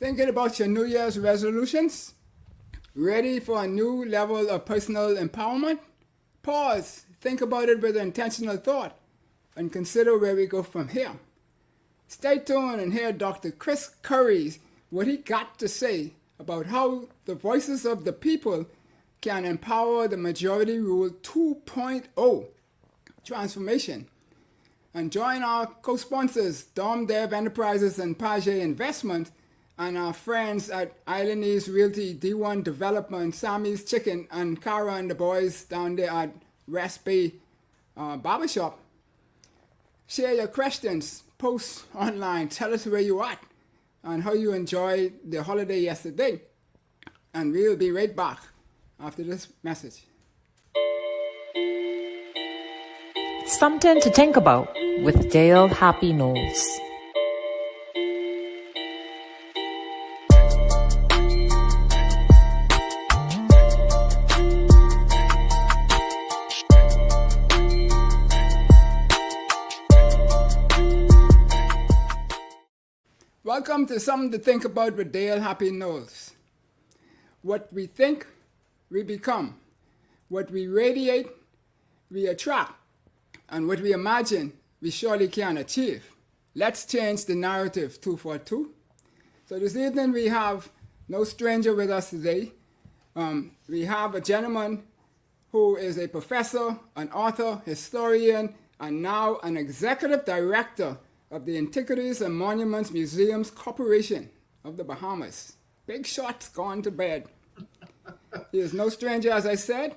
Thinking about your New Year's resolutions? Ready for a new level of personal empowerment? Pause, think about it with intentional thought, and consider where we go from here. Stay tuned and hear Dr. Chris Curry's what he got to say about how the voices of the people can empower the Majority Rule 2.0 transformation. And join our co-sponsors, Dom Dev Enterprises and Page Investment, and our friends at Islandese Realty, D1 Development, Sammy's Chicken, and Cara and the boys down there at West Bay Barbershop. Share your questions, post online, tell us where you at and how you enjoyed the holiday yesterday. And we'll be right back after this message. Something to think about with Dale Happy Knowles. Welcome to Something to Think About with Dale Happy Knowles. What we think, we become. What we radiate, we attract. And what we imagine, we surely can achieve. Let's change the narrative 242. So this evening we have no stranger with us today. We have a gentleman who is a professor, an author, historian, and now an executive director of the Antiquities and Monuments Museums Corporation of the Bahamas. Big shots gone to bed. He is no stranger, as I said,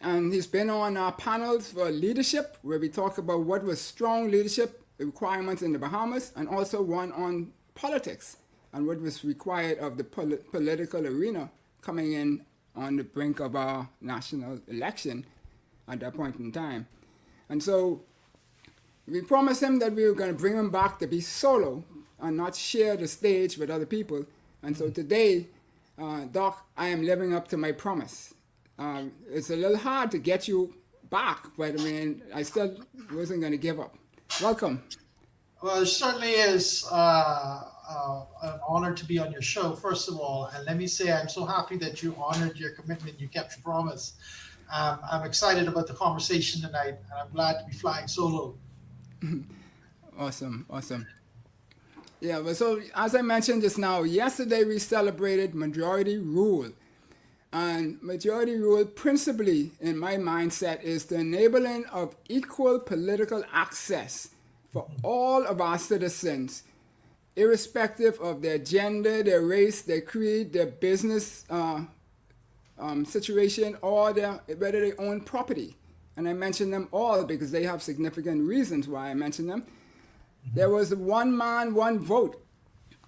and he's been on our panels for leadership, where we talk about what was strong leadership requirements in the Bahamas, and also one on politics and what was required of the political arena coming in on the brink of our national election at that point in time. And so we promised him that we were going to bring him back to be solo and not share the stage with other people. And so today, Doc, I am living up to my promise. It's a little hard to get you back, but I mean, I still wasn't going to give up. Welcome. Well, it certainly is an honor to be on your show, first of all. And let me say, I'm so happy that you honored your commitment, you kept your promise. I'm excited about the conversation tonight, and I'm glad to be flying solo. Awesome. Yeah, well, so as I mentioned just now, yesterday we celebrated Majority Rule. And Majority Rule, principally, in my mindset, is the enabling of equal political access for all of our citizens, irrespective of their gender, their race, their creed, their business situation, or whether they own property. And I mention them all because they have significant reasons why I mention them. There was one man, one vote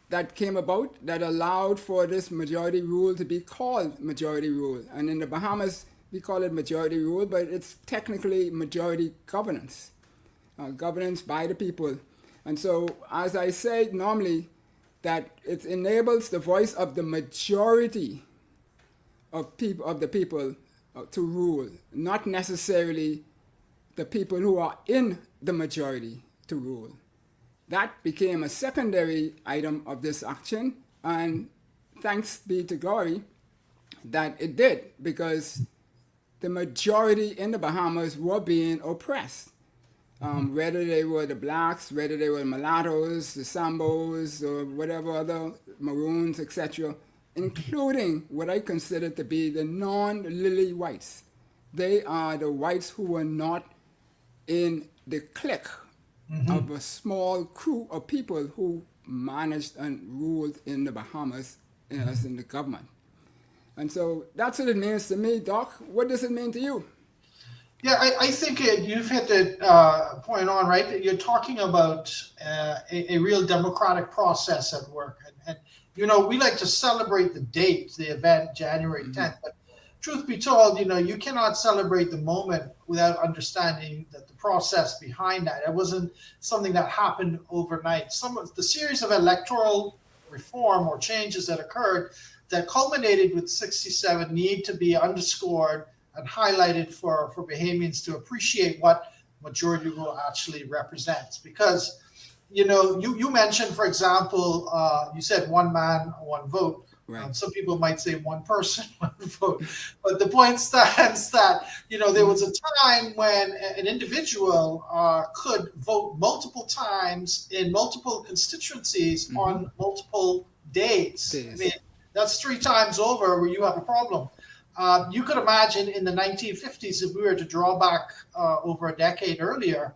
that came about that allowed for this Majority Rule to be called Majority Rule. And in the Bahamas, we call it Majority Rule, but it's technically majority governance, governance by the people. And so, as I say normally, that it enables the voice of the majority of the people to rule, not necessarily the people who are in the majority to rule. That became a secondary item of this action, and thanks be to glory that it did, because the majority in the Bahamas were being oppressed. Whether they were the blacks, whether they were mulattoes, the Sambos, or whatever other maroons, etc., including what I consider to be the non-lily whites. They are the whites who were not in the clique of a small crew of people who managed and ruled in the Bahamas as in the government. And so that's what it means to me, Doc. What does it mean to you? Yeah, I think you've hit the point on, right? You're talking about a real democratic process at work. And you know, we like to celebrate the date, the event, January 10th. But truth be told, you know, you cannot celebrate the moment without understanding that the process behind that. It wasn't something that happened overnight. Some of the series of electoral reform or changes that occurred that culminated with 67 need to be underscored and highlighted for Bahamians to appreciate what Majority Rule actually represents. Because you mentioned, for example, you said one man, one vote. Right. Some people might say one person, one vote. But the point stands that, there was a time when an individual could vote multiple times in multiple constituencies on multiple days. I mean, that's 3 times over where you have a problem. You could imagine in the 1950s, if we were to draw back over a decade earlier,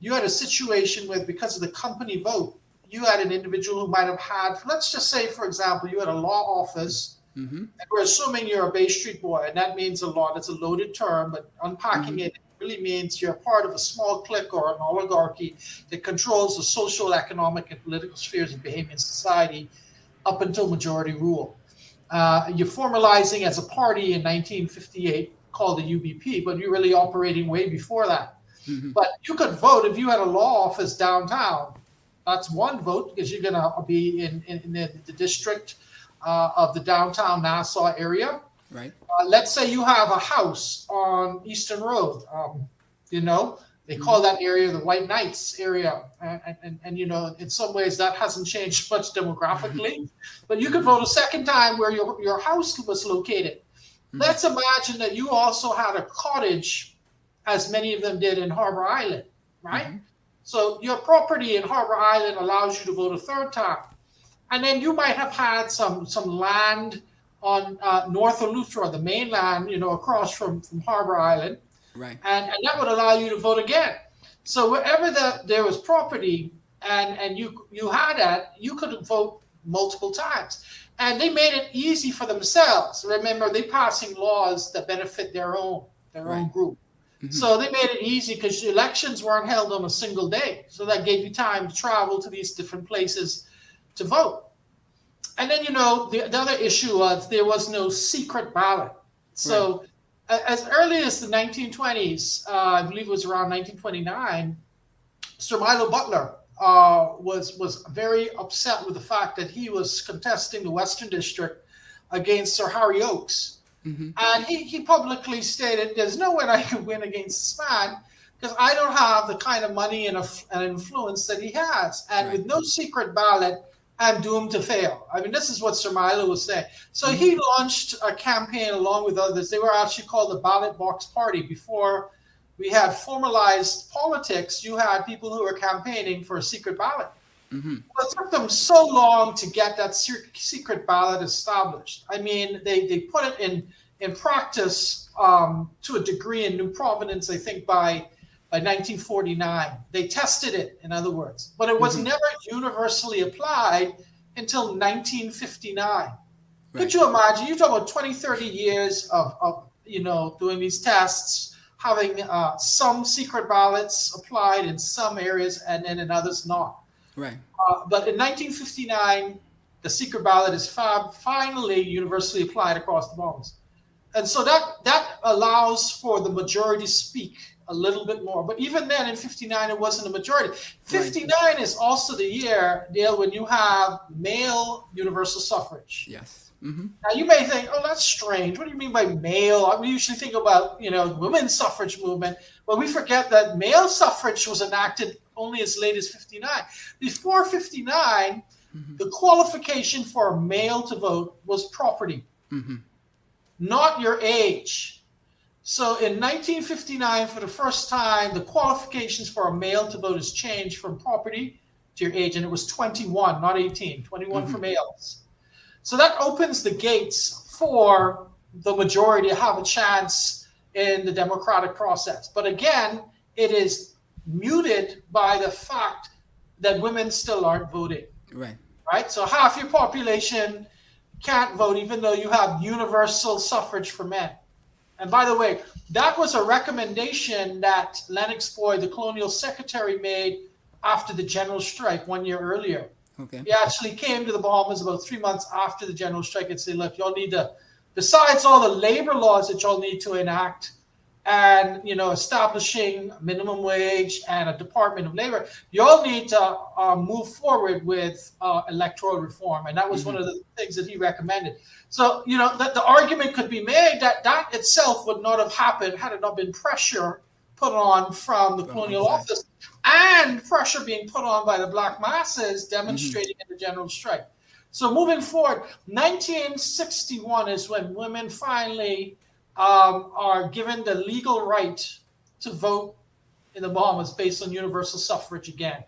you had a situation with, because of the company vote, you had an individual who might have had, let's just say, for example, you had a law office, and we're assuming you're a Bay Street boy, and that means a law. That's a loaded term, but unpacking it really means you're part of a small clique or an oligarchy that controls the social, economic, and political spheres of Bahamian society up until majority rule. You're formalizing as a party in 1958 called the UBP, but you're really operating way before that. But you could vote if you had a law office downtown. That's one vote because you're going to be in the district of the downtown Nassau area. Right. Let's say you have a house on Eastern Road. They call that area the White Knights area. And in some ways that hasn't changed much demographically. But you could vote a second time where your house was located. Let's imagine that you also had a cottage, as many of them did in Harbor Island, right? So your property in Harbor Island allows you to vote a third time. And then you might have had some land on North Eleuthera, the mainland, across from Harbor Island. Right. And that would allow you to vote again. So wherever there was property and you had that, you could vote multiple times. And they made it easy for themselves. Remember, they're passing laws that benefit their own group. So they made it easy because elections weren't held on a single day. So that gave you time to travel to these different places to vote. And then, the other issue was there was no secret ballot. So as early as the 1920s, I believe it was around 1929, Sir Milo Butler was very upset with the fact that he was contesting the Western District against Sir Harry Oakes. And he publicly stated, there's no way I can win against this man because I don't have the kind of money and influence that he has. And with no secret ballot, I'm doomed to fail. I mean, this is what Sir Milo was saying. So he launched a campaign along with others. They were actually called the Ballot Box Party. Before we had formalized politics, you had people who were campaigning for a secret ballot. Well, it took them so long to get that secret ballot established. I mean, they put it in practice to a degree in New Providence, I think, by 1949. They tested it, in other words. But it was never universally applied until 1959. Could you imagine? You're talking about 20, 30 years of doing these tests, having some secret ballots applied in some areas and then in others not. Right. But in 1959, the secret ballot is finally universally applied across the Bahamas. And so that allows for the majority to speak a little bit more. But even then, in 59, it wasn't a majority. 59 is also the year, Dale, when you have male universal suffrage. Yes. Now, you may think, oh, that's strange. What do you mean by male? We usually think about, women's suffrage movement. But we forget that male suffrage was enacted only as late as 59. Before 59, the qualification for a male to vote was property, not your age. So in 1959, for the first time, the qualifications for a male to vote has changed from property to your age, and it was 21, not 18, 21 for males. So that opens the gates for the majority to have a chance in the democratic process. But again, it is muted by the fact that women still aren't voting. Right? So half your population can't vote, even though you have universal suffrage for men. And by the way, that was a recommendation that Lennox Boyd, the colonial secretary, made after the general strike 1 year earlier. He actually came to the Bahamas about 3 months after the general strike and said, look, y'all need to, besides all the labor laws that y'all need to enact, and establishing minimum wage and a Department of Labor, you all need to move forward with electoral reform, and that was one of the things that he recommended. So the argument could be made that itself would not have happened had it not been pressure put on from the colonial office. and pressure being put on by the black masses demonstrating in the general strike. So moving forward, 1961 is when women finally are given the legal right to vote in the Bahamas based on universal suffrage again.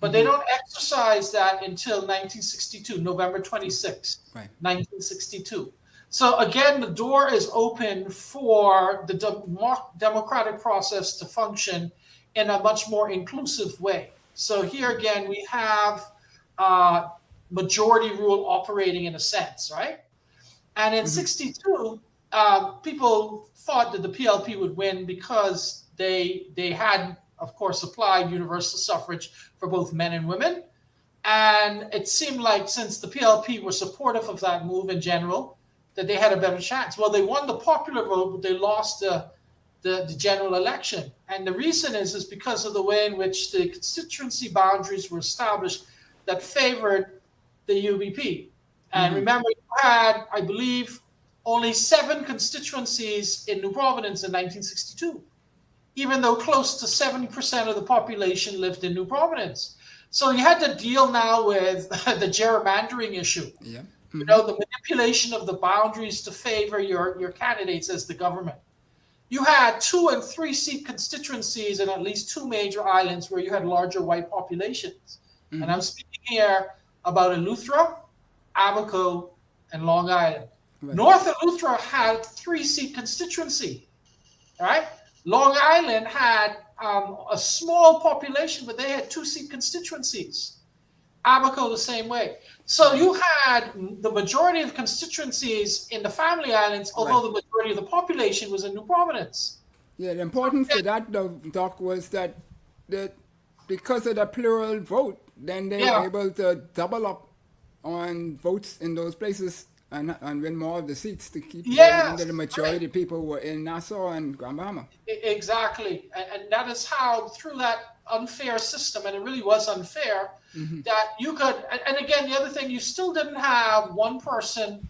But they don't exercise that until 1962, November 26, Right. 1962. So again, the door is open for the democratic process to function in a much more inclusive way. So here again, we have majority rule operating in a sense, right? And in 62, people thought that the PLP would win because they had, of course, applied universal suffrage for both men and women. And it seemed like since the PLP were supportive of that move in general, that they had a better chance. Well, they won the popular vote, but they lost the general election. And the reason is because of the way in which the constituency boundaries were established that favored the UBP. And remember, you had, I believe, only 7 constituencies in New Providence in 1962, even though close to 70% of the population lived in New Providence. So you had to deal now with the gerrymandering issue. Yeah. You know, the manipulation of the boundaries to favor your candidates as the government. You had 2 and 3 seat constituencies in at least 2 major islands where you had larger white populations. And I'm speaking here about Eleuthera, Abaco, and Long Island. Right. North Eleuthera had 3-seat constituency, right? Long Island had a small population, but they had 2-seat constituencies. Abaco the same way. So you had the majority of constituencies in the Family Islands, although the majority of the population was in New Providence. Yeah, the importance to that, though, Doc, was that because of the plural vote, then they were able to double up on votes in those places and win more of the seats to keep even though the majority of people were in Nassau and Grand Bahama. Exactly. And that is how, through that unfair system, and it really was unfair, that you could, and again, the other thing, you still didn't have one person,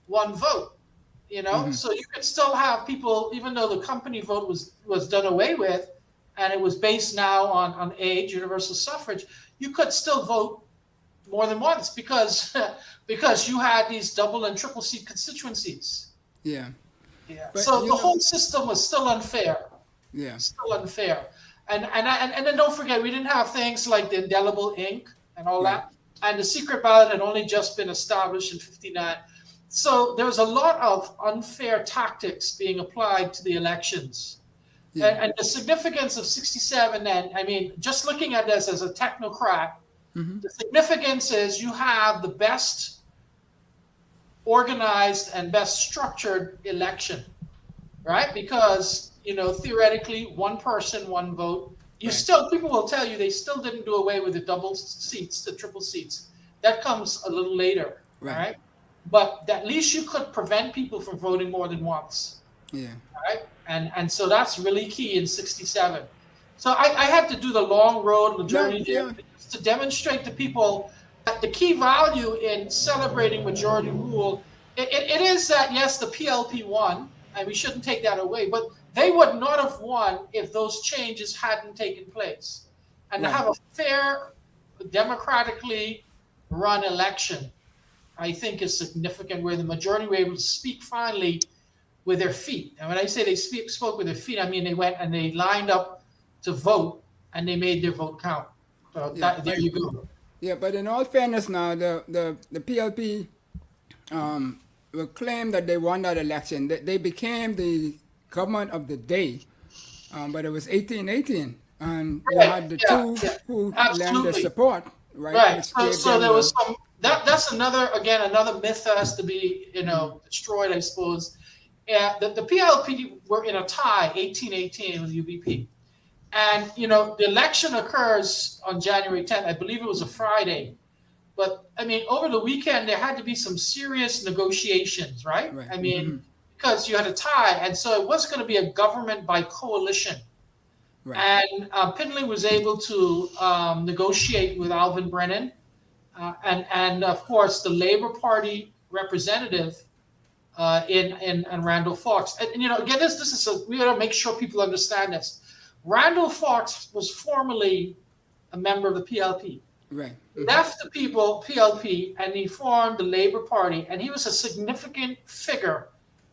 one vote, you know? So you could still have people, even though the company vote was done away with, and it was based now on age, universal suffrage, you could still vote more than once because you had these double and triple seat constituencies. Yeah. But, so the whole system was still unfair. Yeah. Still unfair. And then don't forget, we didn't have things like the indelible ink and all that. And the secret ballot had only just been established in 1959. So there was a lot of unfair tactics being applied to the elections. Yeah. And the significance of 1967, and I mean, just looking at this as a technocrat, the significance is you have the best organized and best structured election, right? Because, you know, theoretically, one person, one vote. You still, people will tell you they still didn't do away with the double seats, the triple seats. That comes a little later, right? But at least you could prevent people from voting more than once. Yeah. Right? And so that's really key in 1967. So I had to do the long road, the journey to demonstrate to people that the key value in celebrating majority rule, it is that, yes, the PLP won, and we shouldn't take that away, but they would not have won if those changes hadn't taken place. And to have a fair, democratically run election, I think is significant, where the majority were able to speak finally with their feet. And when I say they spoke with their feet, I mean they went and they lined up to vote, and they made their vote count. So there you go. Yeah, but in all fairness now, the PLP will claim that they won that election. They became the government of the day, but it was 1818, and you had the two who lent their support, right? So there was some, that's another myth that has to be, destroyed, I suppose. The PLP were in a tie, 1818 with UBP. And, the election occurs on January 10th. I believe it was a Friday. But, I mean, over the weekend, there had to be some serious negotiations, right? I mean, because you had a tie. And so it was going to be a government by coalition. Right. And Pindling was able to negotiate with Alvin Brennan. And, of course, the Labor Party representative in Randall Fox. And again, this is we got to make sure people understand this. Randall Fox was formerly a member of the PLP. Right. Left the PLP, and he formed the Labour Party, and he was a significant figure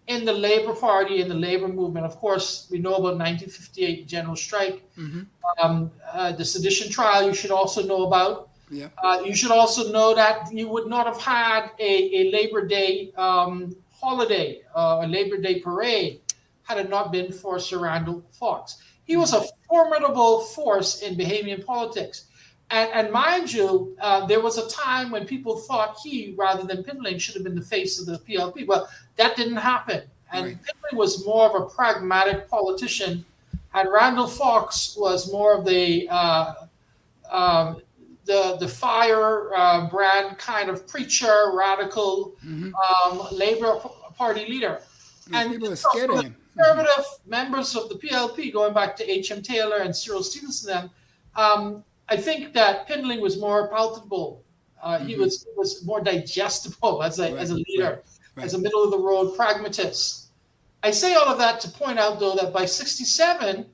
in the Labour Party and the Labour movement. Of course, we know about 1958 general strike, the sedition trial. You should also know about. Yeah. You should also know that you would not have had a Labor Day holiday, a Labor Day parade, had it not been for Sir Randall Fox. He was a formidable force in Bahamian politics. And mind you, there was a time when people thought he, rather than Pindling, should have been the face of the PLP. Well, that didn't happen. And Pindling was more of a pragmatic politician, and Randall Fox was more of the firebrand kind of preacher, radical Labour Party leader. And people were scared of him. Conservative members of the PLP, going back to H.M. Taylor and Cyril Stevenson, I think that Pindling was more palatable. He was more digestible as a leader, as a middle of the road pragmatist. I say all of that to point out, though, that by '67,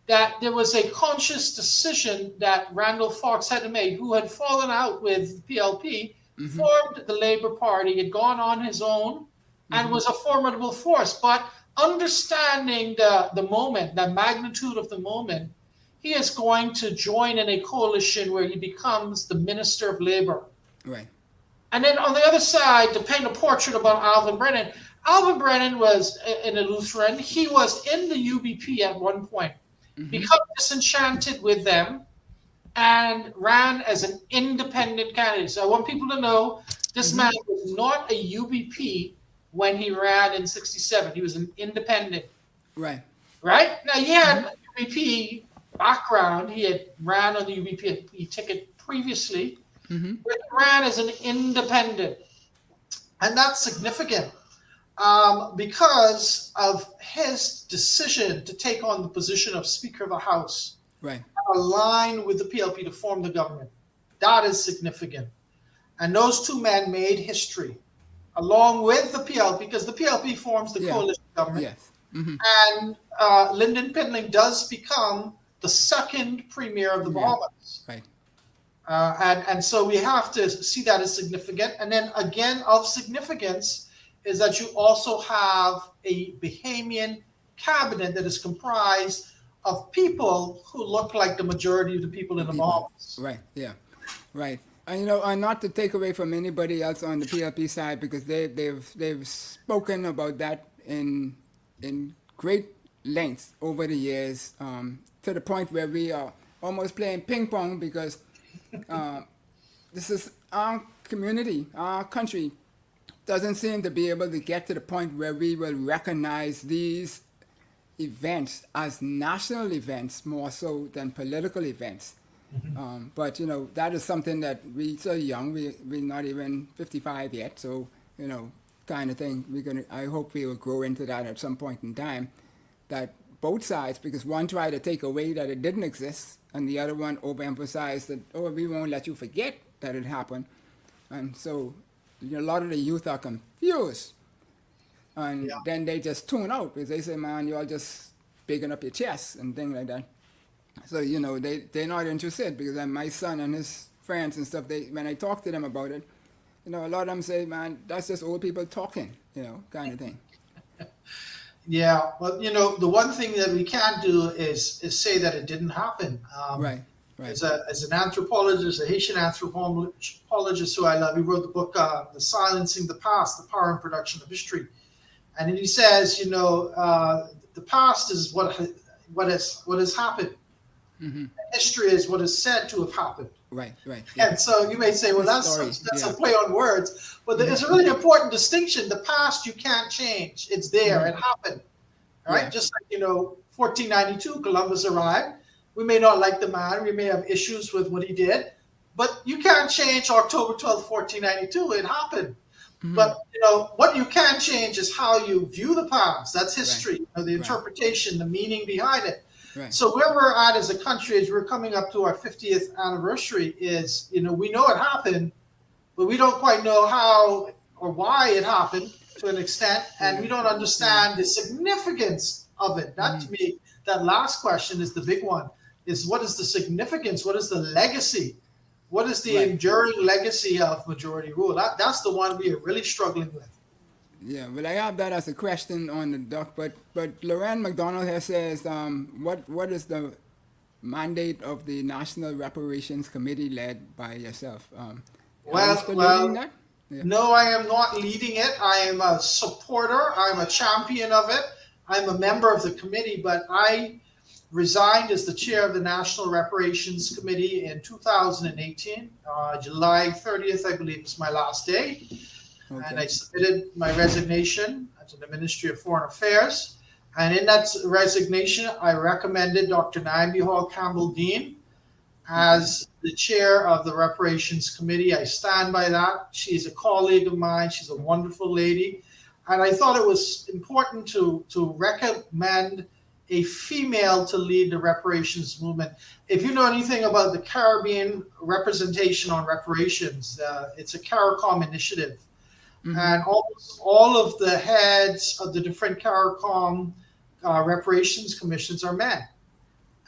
that there was a conscious decision that Randall Fox had to make, who had fallen out with PLP, formed the Labour Party, had gone on his own, and was a formidable force. But understanding the moment, the magnitude of the moment, he is going to join in a coalition where he becomes the Minister of Labour. Right. And then on the other side, to paint a portrait about Alvin Brennan was a Lutheran. He was in the UBP at one point, become disenchanted with them, and ran as an independent candidate. So I want people to know this man was not a UBP when he ran in '67. He was an independent. Right. Right? Now, he had UBP background. He had ran on the UBP ticket previously, but he ran as an independent. And that's significant because of his decision to take on the position of Speaker of the House, right, align with the PLP to form the government. That is significant. And those two men made history, along with the PLP, because the PLP forms the coalition government. Yes. And Lynden Pindling does become the second premier of the Bahamas. Right. And so we have to see that as significant. And then again, of significance is that you also have a Bahamian cabinet that is comprised of people who look like the majority of the people in the Bahamas. Right, yeah, right. And and not to take away from anybody else on the PLP side, because they've spoken about that in great length over the years, to the point where we are almost playing ping pong, because this is our community, our country doesn't seem to be able to get to the point where we will recognize these events as national events more so than political events. But that is something that we're so young, we're not even 55 yet, so kind of thing. I hope we will grow into that at some point in time, that both sides, because one tried to take away that it didn't exist, and the other one overemphasized that, we won't let you forget that it happened. And so a lot of the youth are confused, and then they just tune out because they say, man, you're just bigging up your chest and things like that. So they're not interested, because my son and his friends and stuff, when I talk to them about it, a lot of them say, man, that's just old people talking, kind of thing. Yeah, well, the one thing that we can't do is say that it didn't happen. Right. As an anthropologist, a Haitian anthropologist who I love, he wrote the book, The Silencing the Past, The Power and Production of History. And he says, the past is what has happened. History is what is said to have happened. Right. Yeah. And so you may say, well, that's a play on words, but there's a really important distinction. The past you can't change; it's there. It happened. All right, just like 1492, Columbus arrived. We may not like the man. We may have issues with what he did, but you can't change October 12th, 1492. It happened. But what you can change is how you view the past. That's history. The interpretation, the meaning behind it. Right. So where we're at as a country, as we're coming up to our 50th anniversary, is we know it happened, but we don't quite know how or why it happened to an extent, and we don't understand the significance of it. That to me, that last question is the big one, is what is the significance? What is the legacy? What is the enduring legacy of majority rule? That's the one we are really struggling with. Yeah, well, I have that as a question on the doc, but Loren McDonald here says, what is the mandate of the National Reparations Committee led by yourself? Are you still leading that? Yeah. No, I am not leading it. I am a supporter. I'm a champion of it. I'm a member of the committee, but I resigned as the chair of the National Reparations Committee in 2018. July 30th, I believe, is my last day. Okay. And I submitted my resignation to the Ministry of Foreign Affairs. And in that resignation, I recommended Dr. Nyambi Hall Campbell-Dean as the chair of the Reparations Committee. I stand by that. She's a colleague of mine. She's a wonderful lady. And I thought it was important to recommend a female to lead the reparations movement. If you know anything about the Caribbean representation on reparations, it's a CARICOM initiative. Mm-hmm. And almost all of the heads of the different CARICOM reparations commissions are men.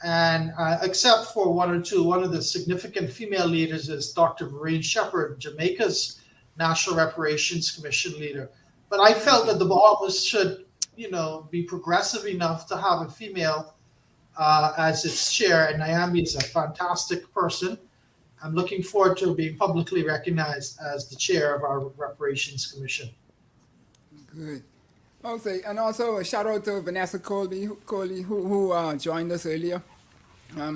And except for one or two, one of the significant female leaders is Dr. Maureen Shepherd, Jamaica's National Reparations Commission leader. But I felt that the Bahamas should, be progressive enough to have a female as its chair. And Nyambi is a fantastic person. I'm looking forward to being publicly recognized as the chair of our Reparations Commission. Good. Okay, and also a shout out to Vanessa Colby who joined us earlier.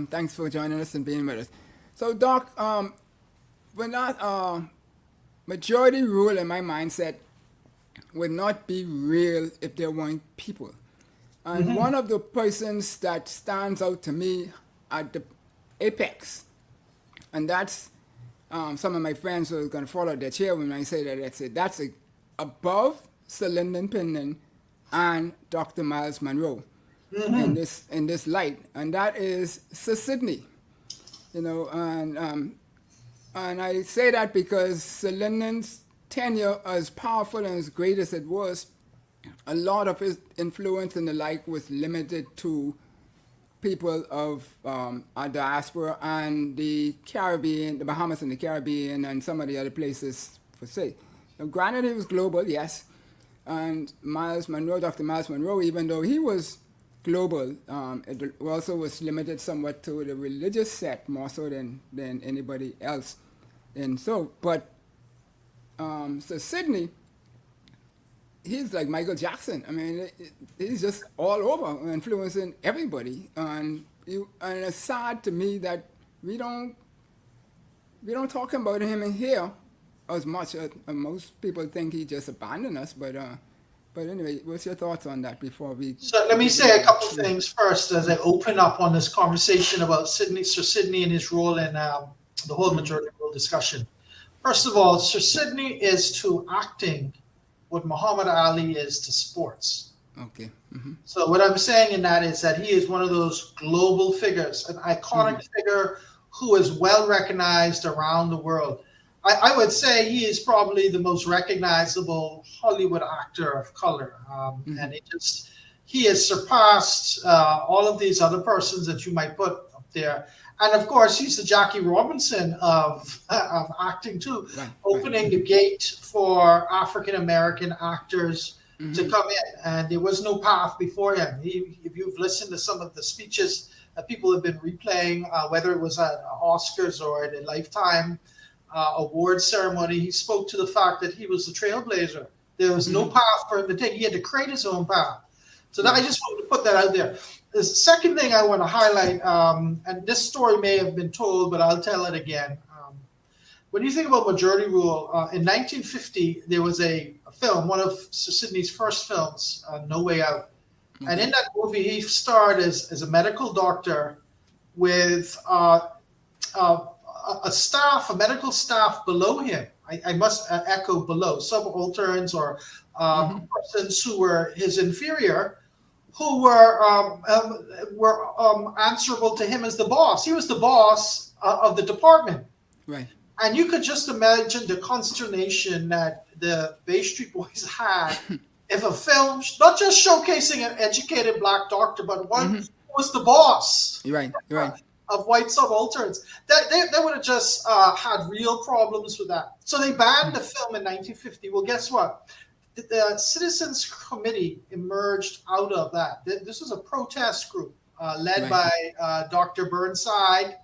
Thanks for joining us and being with us. So, Doc, we're not majority rule in my mindset would not be real if there weren't people. And one of the persons that stands out to me at the apex, and that's some of my friends who are going to follow their chair when I say that. That's above Sir Lyndon Pinson and Dr. Myles Munroe in this light, and that is Sir Sidney. And I say that because Sir Lyndon's tenure, as powerful and as great as it was, a lot of his influence and the like was limited to people of our diaspora and the Caribbean, the Bahamas and the Caribbean, and some of the other places, per se. Now, granted, he was global, yes, and Myles Munroe, Dr. Myles Munroe, even though he was global, it also was limited somewhat to the religious set more so than anybody else. And so, but so Sidney, he's like Michael Jackson. I mean, he's just all over, influencing everybody. And it's sad to me that we don't talk about him in here as much. Most people think he just abandoned us, but anyway, what's your thoughts on that before we? So let me say a couple things first as I open up on this conversation about Sir Sidney and his role in the whole majority rule discussion. First of all, Sir Sidney is to acting what Muhammad Ali is to sports. Okay. Mm-hmm. So what I'm saying in that is that he is one of those global figures, an iconic figure who is well recognized around the world. I would say he is probably the most recognizable Hollywood actor of color. And he has surpassed all of these other persons that you might put up there. And of course, he's the Jackie Robinson of acting too, opening the gate for African-American actors to come in. And there was no path before him. If you've listened to some of the speeches that people have been replaying, whether it was at Oscars or at a Lifetime award ceremony, he spoke to the fact that he was the trailblazer. There was no path for him to take. He had to create his own path. So I just wanted to put that out there. The second thing I want to highlight, and this story may have been told, but I'll tell it again. When you think about majority rule, in 1950, there was a film, one of Sir Sidney's first films, No Way Out. And in that movie, he starred as a medical doctor with a medical staff below him. I must echo below, subalterns or persons who were his inferior, who were answerable to him as the boss. He was the boss of the department. Right. And you could just imagine the consternation that the Bay Street Boys had if a film, not just showcasing an educated black doctor, but one was the boss You're right. You're right. of white subalterns. They would have just had real problems with that. So they banned the film in 1950. Well, guess what? The Citizens Committee emerged out of that. This was a protest group led by Dr. Burnside.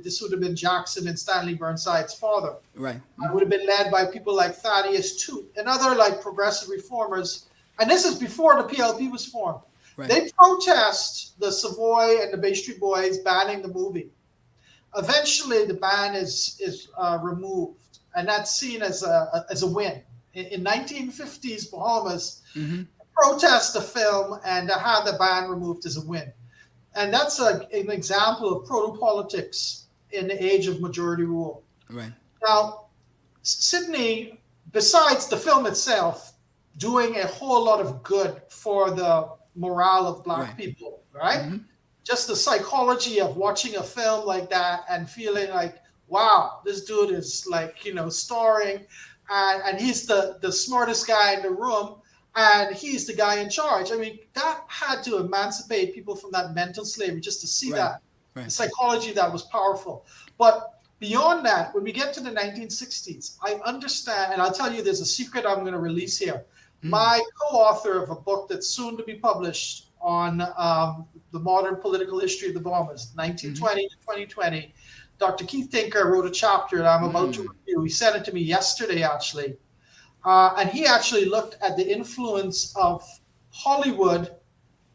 This would have been Jackson and Stanley Burnside's father. Right. It would have been led by people like Thaddeus Toot and other like progressive reformers. And this is before the PLP was formed. Right. They protest the Savoy and the Bay Street Boys banning the movie. Eventually, the ban is removed, and that's seen as a win. In 1950s Bahamas, protest the film and to have the ban removed is a win. And that's an example of proto-politics in the age of majority rule. Right. Now, Sydney, besides the film itself, doing a whole lot of good for the morale of Black people, right? Just the psychology of watching a film like that and feeling like, wow, this dude is like, starring, and he's the smartest guy in the room, and he's the guy in charge. I mean, that had to emancipate people from that mental slavery just to see that. The psychology that was powerful. But beyond that, when we get to the 1960s, I understand, and I'll tell you there's a secret I'm going to release here. My co-author of a book that's soon to be published on the modern political history of the Bahamas, 1920 to 2020, Dr. Keith Tinker wrote a chapter that I'm about to review. He sent it to me yesterday, actually. And he actually looked at the influence of Hollywood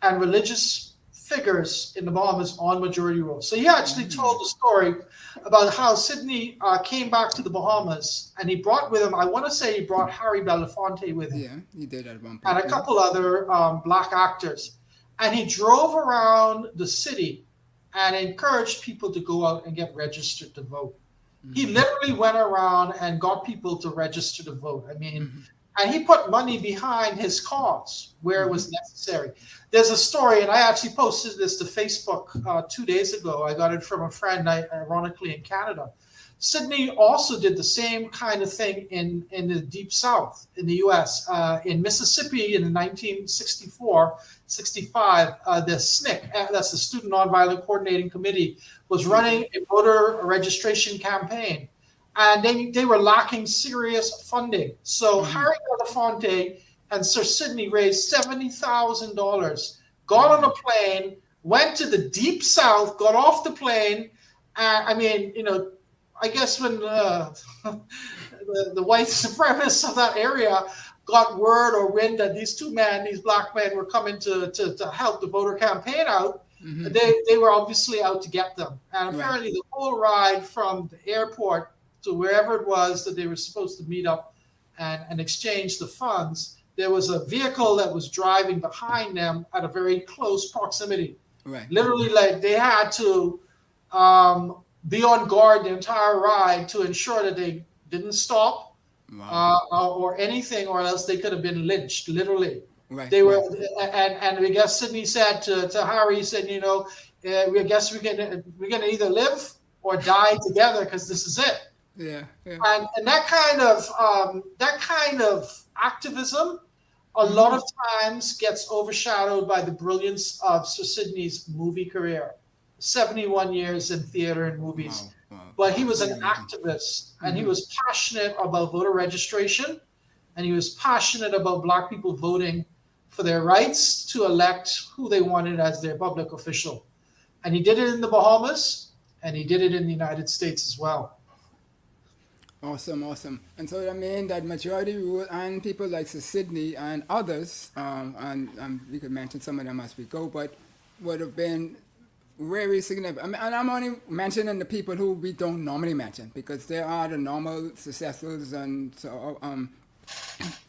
and religious figures in the Bahamas on majority rule. So he actually told the story about how Sydney came back to the Bahamas, and he brought with him, I want to say he brought Harry Belafonte with him. Yeah, he did at one point. And a couple other Black actors. And he drove around the city and encouraged people to go out and get registered to vote. He literally went around and got people to register to vote. I mean, and he put money behind his cause where it was necessary. There's a story, and I actually posted this to Facebook 2 days ago. I got it from a friend, ironically, in Canada. Sydney also did the same kind of thing in the Deep South in the U.S. In Mississippi in 1964, 65, the SNCC, that's the Student Nonviolent Coordinating Committee, was running a voter registration campaign. And they were lacking serious funding. So Harry Belafonte and Sir Sydney raised $70,000, got on a plane, went to the Deep South, got off the plane. I guess when the white supremacists of that area got word or wind that these Black men were coming to help the voter campaign out, they were obviously out to get them. And apparently the whole ride from the airport to wherever it was that they were supposed to meet up and exchange the funds, there was a vehicle that was driving behind them at a very close proximity. Right. Literally, like they had to be on guard the entire ride to ensure that they didn't stop or anything, or else they could have been lynched, literally. Right. They were, and I guess Sydney said to Harry, he said, we guess we're gonna either live or die together because this is it. Yeah. And that kind of activism, a lot of times gets overshadowed by the brilliance of Sir Sydney's movie career. 71 years in theater and movies. Wow. But he was an activist, and he was passionate about voter registration, and he was passionate about Black people voting for their rights to elect who they wanted as their public official. And he did it in the Bahamas, and he did it in the United States as well. Awesome. And so I mean that majority rule and people like Sir Sydney and others, and we could mention some of them as we go, but would have been very significant. I mean, and I'm only mentioning the people who we don't normally mention, because there are the normal successors and so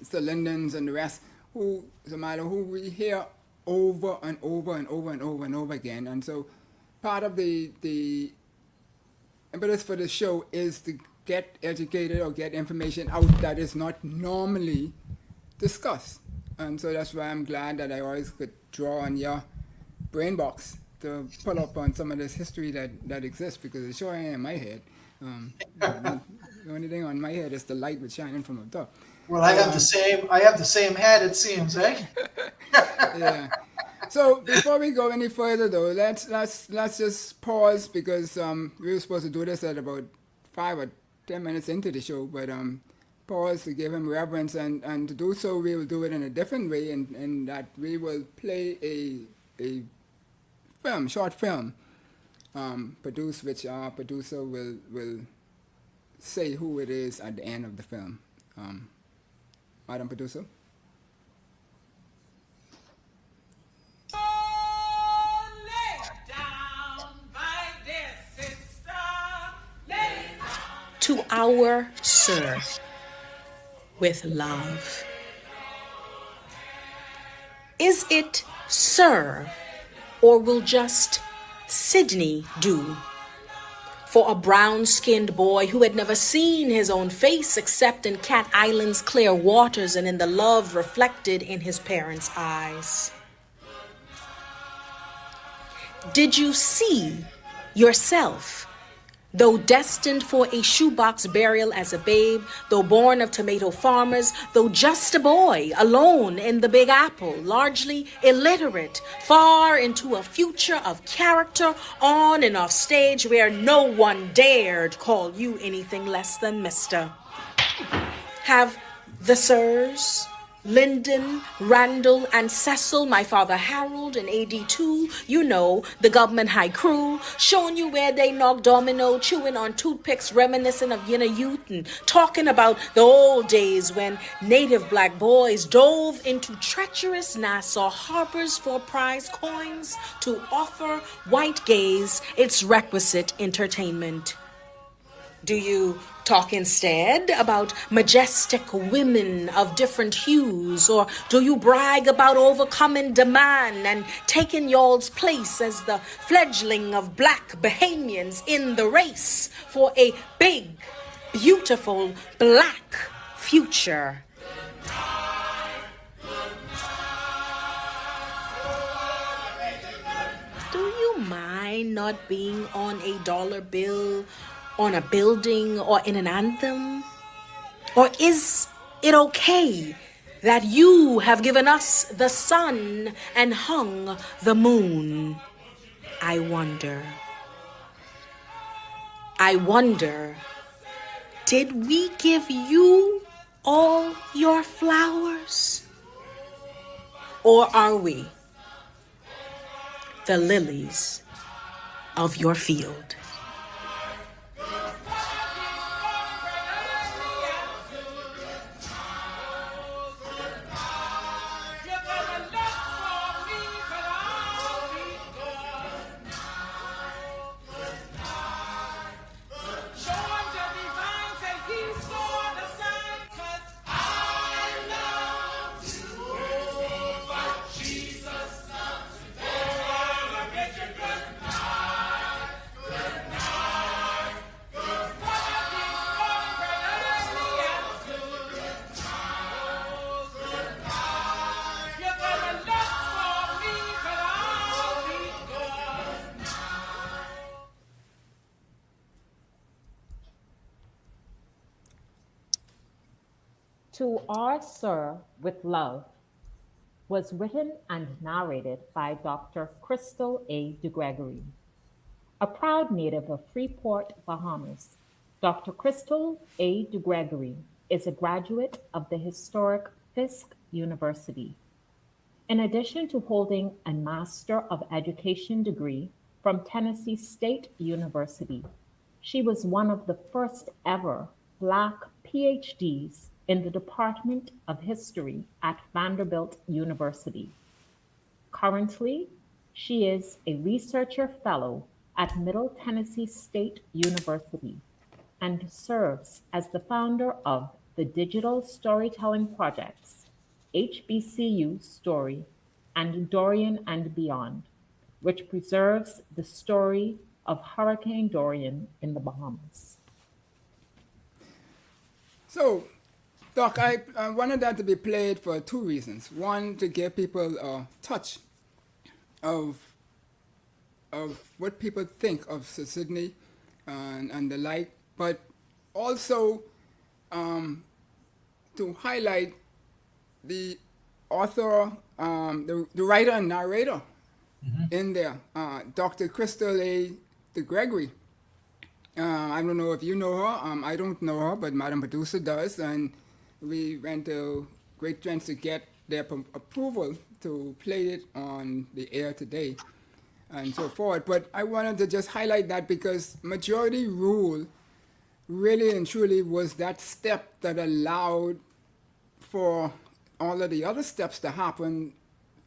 Sir Lyndons and the rest who, no matter who we hear over and over again. And so part of the impetus for the show is to get educated or get information out that is not normally discussed. And so that's why I'm glad that I always could draw on your brain box to pull up on some of this history that exists, because it sure ain't in my head. The only thing on my head is the light which shining from above. Well, I have the same head, it seems, eh? Yeah. So before we go any further, though, let's just pause because we were supposed to do this at about 5 or 10 minutes into the show, but pause to give him reverence, and to do so, we will do it in a different way, in that we will play a short film, produced, which our producer will say who it is at the end of the film. Madam Producer. To our Sir, with love. Is it Sir, or will just Sydney do? For a brown-skinned boy who had never seen his own face except in Cat Island's clear waters and in the love reflected in his parents' eyes. Did you see yourself? Though destined for a shoebox burial as a babe, though born of tomato farmers, though just a boy, alone in the Big Apple, largely illiterate, far into a future of character, on and off stage where no one dared call you anything less than Mr. Have the Sirs, Lyndon, Randall, and Cecil, my father Harold, and AD2, you know, the government high crew, showing you where they knock domino, chewing on toothpicks, reminiscent of inner youth, and talking about the old days when native black boys dove into treacherous Nassau harbors for prize coins to offer white gays its requisite entertainment. Do you talk instead about majestic women of different hues, or do you brag about overcoming demand and taking y'all's place as the fledgling of black Bahamians in the race for a big, beautiful black future? Do you mind not being on a dollar bill, on a building, or in an anthem? Or is it okay that you have given us the sun and hung the moon? I wonder, did we give you all your flowers? Or are we the lilies of your field? To Our Sir with Love was written and narrated by Dr. Crystal A. DeGregory. A proud native of Freeport, Bahamas, Dr. Crystal A. DeGregory is a graduate of the historic Fisk University. In addition to holding a Master of Education degree from Tennessee State University, she was one of the first ever Black PhDs in the Department of History at Vanderbilt University. Currently, she is a researcher fellow at Middle Tennessee State University and serves as the founder of the Digital Storytelling Projects, HBCU Story, and Dorian and Beyond, which preserves the story of Hurricane Dorian in the Bahamas. So, Doc, I wanted that to be played for two reasons. One, to give people a touch of what people think of Sir Sydney and the like, but also to highlight the author the writer and narrator in there, Dr. Crystal A. de Gregory. I don't know if you know her. I don't know her, but Madam Producer does, and we went to great lengths to get their approval to play it on the air today, and so forth. But I wanted to just highlight that because majority rule really and truly was that step that allowed for all of the other steps to happen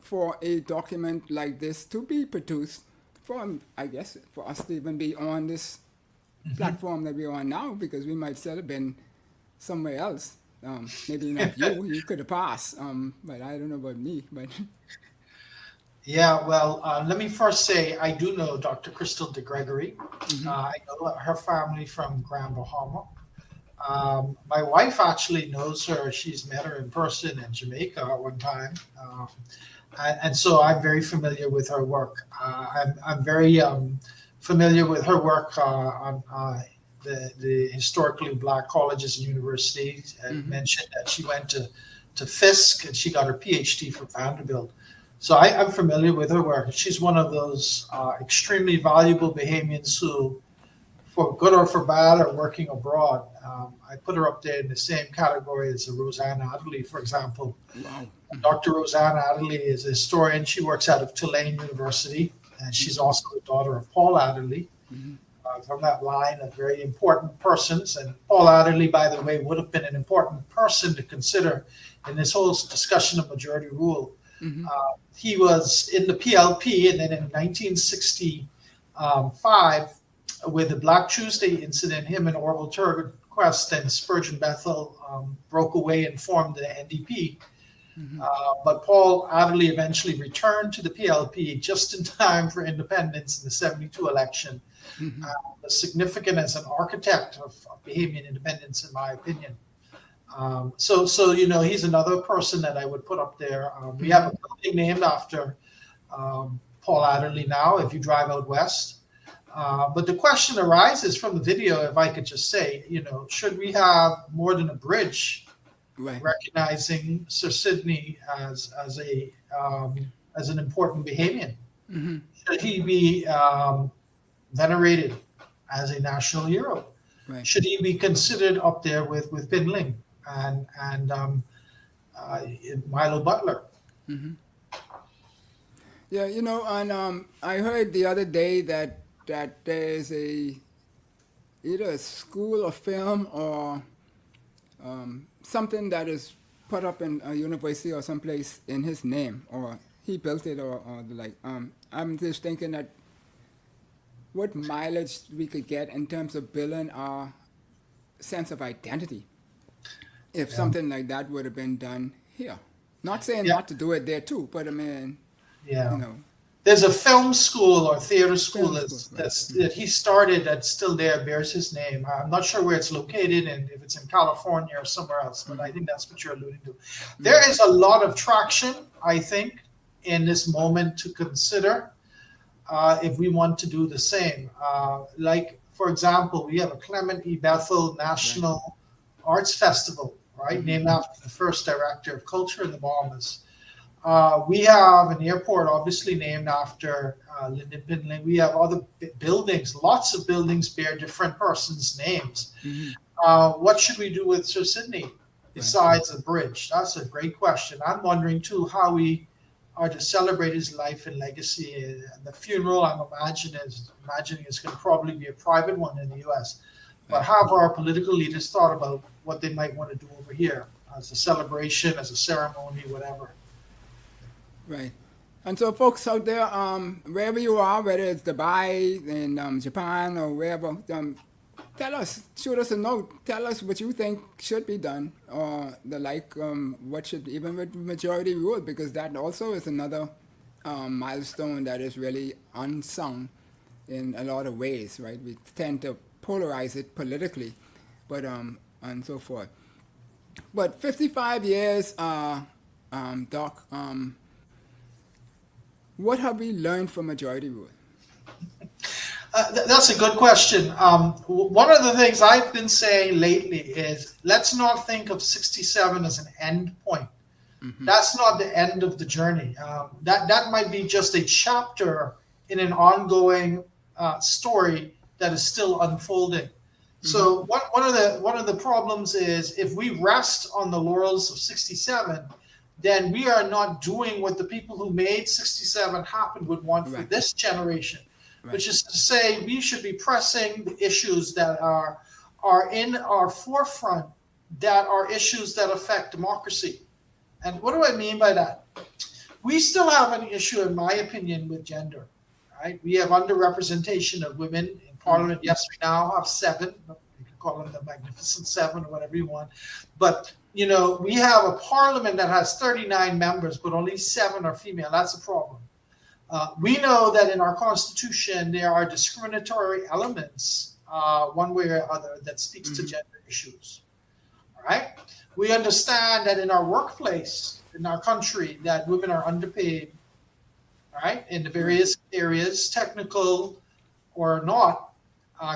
for a document like this to be produced, for, I guess, for us to even be on this platform that we're on now, because we might still have been somewhere else. Maybe not you, you could have passed, but I don't know about me. But Yeah, well, let me first say I do know Dr. Crystal de Gregory. I know her family from Grand Bahama. My wife actually knows her. She's met her in person in Jamaica at one time. And so I'm very familiar with her work. I'm very familiar with her work on the historically black colleges and universities. I mentioned that she went to Fisk and she got her PhD from Vanderbilt. So I'm familiar with her work. She's one of those extremely valuable Bahamians who, for good or for bad, are working abroad. I put her up there in the same category as Rosanna Adderley, for example. wow. Dr. Rosanna Adderley is a historian. She works out of Tulane University, and she's also the daughter of Paul Adderley. From that line of very important persons. And Paul Adderley, by the way, would have been an important person to consider in this whole discussion of majority rule. He was in the PLP, and then in 1965, with the Black Tuesday incident, him and Orville Turnquest and Spurgeon Bethel broke away and formed the NDP. But Paul Adderley eventually returned to the PLP just in time for independence in the 72 election. Was significant as an architect of Bahamian independence, in my opinion. So you know, he's another person that I would put up there. We have a building named after Paul Adderley now, if you drive out west. But the question arises from the video, if I could just say, you know, should we have more than a bridge recognizing Sir Sidney as an important Bahamian? Should he be venerated as a national hero? Should he be considered up there with Bin Ling and Milo Butler? Yeah, you know, and I heard the other day that there's either a school of film or something that is put up in a university or someplace in his name, or he built it, or the like. I'm just thinking that what mileage we could get in terms of building our sense of identity if something like that would have been done here. Not saying not to do it there too, but I mean, you know. There's a film school or theater school that he started that's still there, bears his name. I'm not sure where it's located and if it's in California or somewhere else, but I think that's what you're alluding to. There is a lot of traction, I think, in this moment to consider if we want to do the same. Like, for example, we have a Clement E. Bethel National Arts Festival, right, named after the first director of culture in the Bahamas. We have an airport, obviously named after Lyndon Bin Ling. We have other buildings. Lots of buildings bear different persons' names. What should we do with Sir Sidney besides a bridge? That's a great question. I'm wondering too how we are to celebrate his life and legacy. The funeral, I'm imagining is going to probably be a private one in the U.S. But have our political leaders thought about what they might want to do over here as a celebration, as a ceremony, whatever? Right. And so folks out there, wherever you are, whether it's Dubai, in Japan, or wherever, tell us, shoot us a note, tell us what you think should be done, or the like, what should, even with majority rule, because that also is another milestone that is really unsung in a lot of ways, right? We tend to polarize it politically, but and so forth. But 55 years, Doc, what have we learned from majority rule? That's a good question. One of the things I've been saying lately is let's not think of 67 as an end point. That's not the end of the journey. That might be just a chapter in an ongoing story that is still unfolding. So one of the problems is if we rest on the laurels of 67, then we are not doing what the people who made 67 happen would want for Right. this generation, Right. which is to say we should be pressing the issues that are in our forefront, that are issues that affect democracy. And what do I mean by that? We still have an issue, in my opinion, with gender. Right? We have underrepresentation of women in parliament. Yes, we now have 7. You can call them the Magnificent 7 or whatever you want. But we have a parliament that has 39 members, but only 7 are female. That's a problem. We know that in our constitution there are discriminatory elements, one way or other, that speaks to gender issues. All right. We understand that in our workplace, in our country, that women are underpaid, right, in the various areas, technical or not,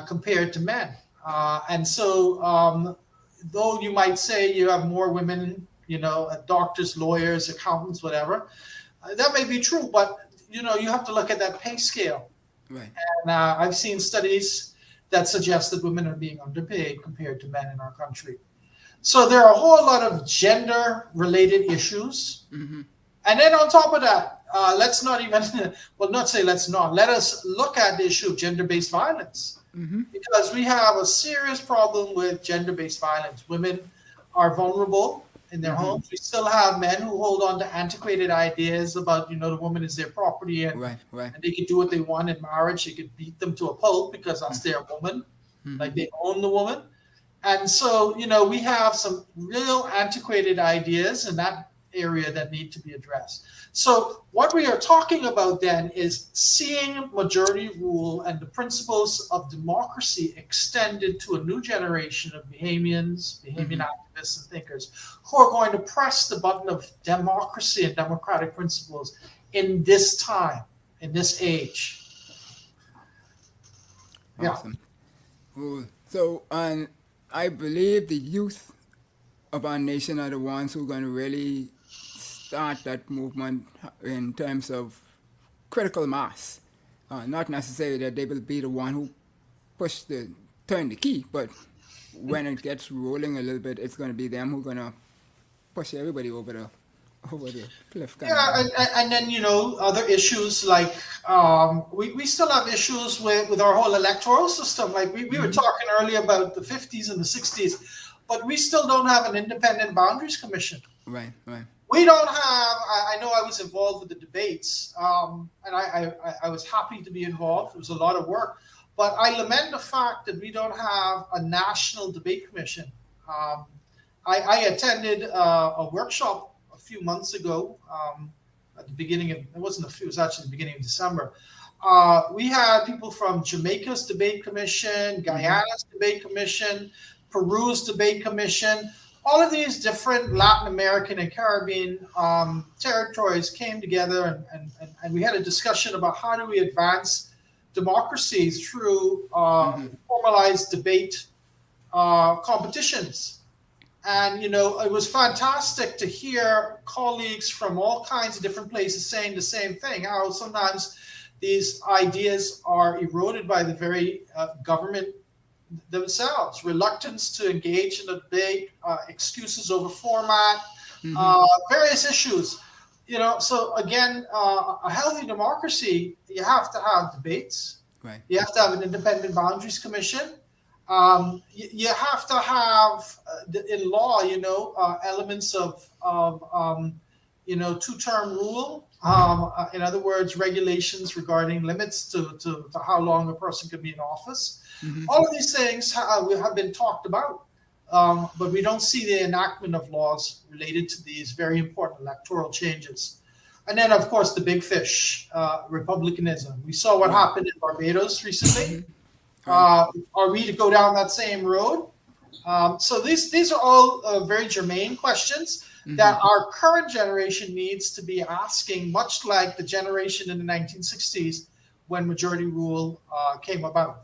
compared to men. And so, though you might say you have more women, doctors, lawyers, accountants, whatever, that may be true, but you have to look at that pay scale. Right. And I've seen studies that suggest that women are being underpaid compared to men in our country. So there are a whole lot of gender-related issues. And then on top of that, let's not even, well, not say let's not, let us look at the issue of gender-based violence. Because we have a serious problem with gender-based violence. Women are vulnerable in their homes. We still have men who hold on to antiquated ideas about, the woman is their property and, Right. and they can do what they want in marriage. They could beat them to a pulp because that's their woman, like they own the woman. And so, we have some real antiquated ideas in that area that need to be addressed. So what we are talking about then is seeing majority rule and the principles of democracy extended to a new generation of Bahamians, Bahamian activists and thinkers who are going to press the button of democracy and democratic principles in this time, in this age. Awesome. Cool. So, I believe the youth of our nation are the ones who are going to really start that movement in terms of critical mass. Not necessarily that they will be the one who turn the key, but when it gets rolling a little bit, it's going to be them who are going to push everybody over the cliff. And then other issues like we still have issues with our whole electoral system. Like we were talking earlier about the 50s and the 60s, but we still don't have an independent boundaries commission. Right. We don't have. I know I was involved with the debates, and I was happy to be involved. It was a lot of work, but I lament the fact that we don't have a national debate commission. I attended a workshop a few months ago, at the beginning of, it wasn't a few, it was actually the beginning of December. We had people from Jamaica's debate commission, Guyana's debate commission, Peru's debate commission. All of these different Latin American and Caribbean territories came together and we had a discussion about how do we advance democracy through formalized debate competitions. And, it was fantastic to hear colleagues from all kinds of different places saying the same thing, how sometimes these ideas are eroded by the very government themselves, reluctance to engage in a debate, excuses over format, various issues. So again, a healthy democracy, you have to have debates. Right. You have to have an independent boundaries commission. You have to have in law, elements of two-term rule. In other words, regulations regarding limits to how long a person could be in office. All of these things have been talked about, but we don't see the enactment of laws related to these very important electoral changes. And then, of course, the big fish, republicanism. We saw what happened in Barbados recently. Are we to go down that same road? So these are all very germane questions that our current generation needs to be asking, much like the generation in the 1960s when majority rule came about.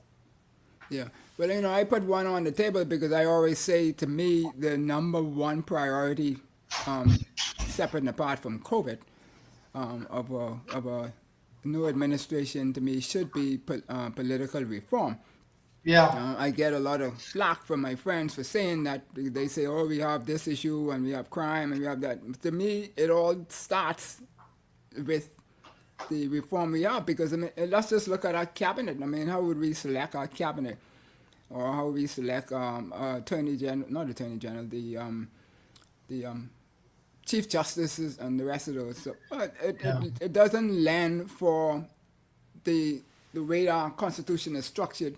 Yeah. Well, I put one on the table because I always say, to me, the number one priority separate and apart from COVID, of a new administration to me should be political reform. Yeah. I get a lot of flack from my friends for saying that. They say, oh, we have this issue and we have crime and we have that. To me, it all starts with the reform we have, because I mean, let's just look at our cabinet. I mean, how would we select our cabinet? Or how would we select attorney general, not attorney general, the chief justices and the rest of those. So it doesn't lend for the way our constitution is structured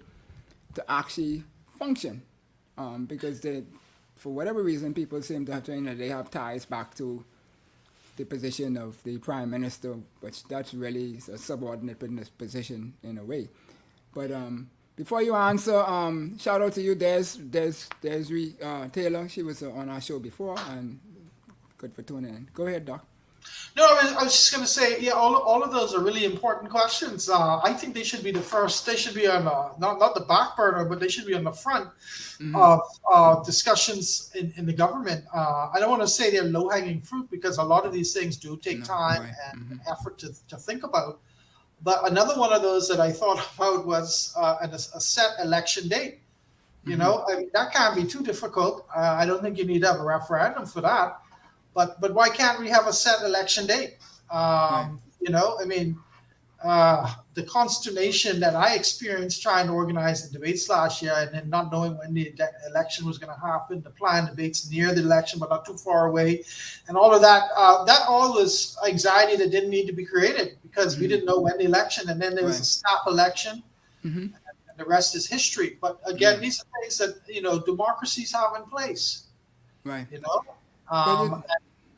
to actually function, because for whatever reason, people seem to have saying that they have ties back to the position of the prime minister, which that's really a subordinate position in a way. But before you answer, shout out to you, Desiree Taylor. She was on our show before, and good for tuning in. Go ahead, Doc. No, I was just going to say, yeah, all of those are really important questions. I think they should be the first. They should be on not the back burner, but they should be on the front of discussions in the government. I don't want to say they're low hanging fruit, because a lot of these things do take time and effort to think about. But another one of those that I thought about was a set election date. You know, I mean, that can't be too difficult. I don't think you need to have a referendum for that. But why can't we have a set election date? You know, I mean, the consternation that I experienced trying to organize the debates last year, and then not knowing when the election was going to happen, the planned debates near the election but not too far away, and all of that, that all was anxiety that didn't need to be created, because we didn't know when the election, and then there was a snap election, and the rest is history. But again, these are things that, you know, democracies have in place. Right. You know?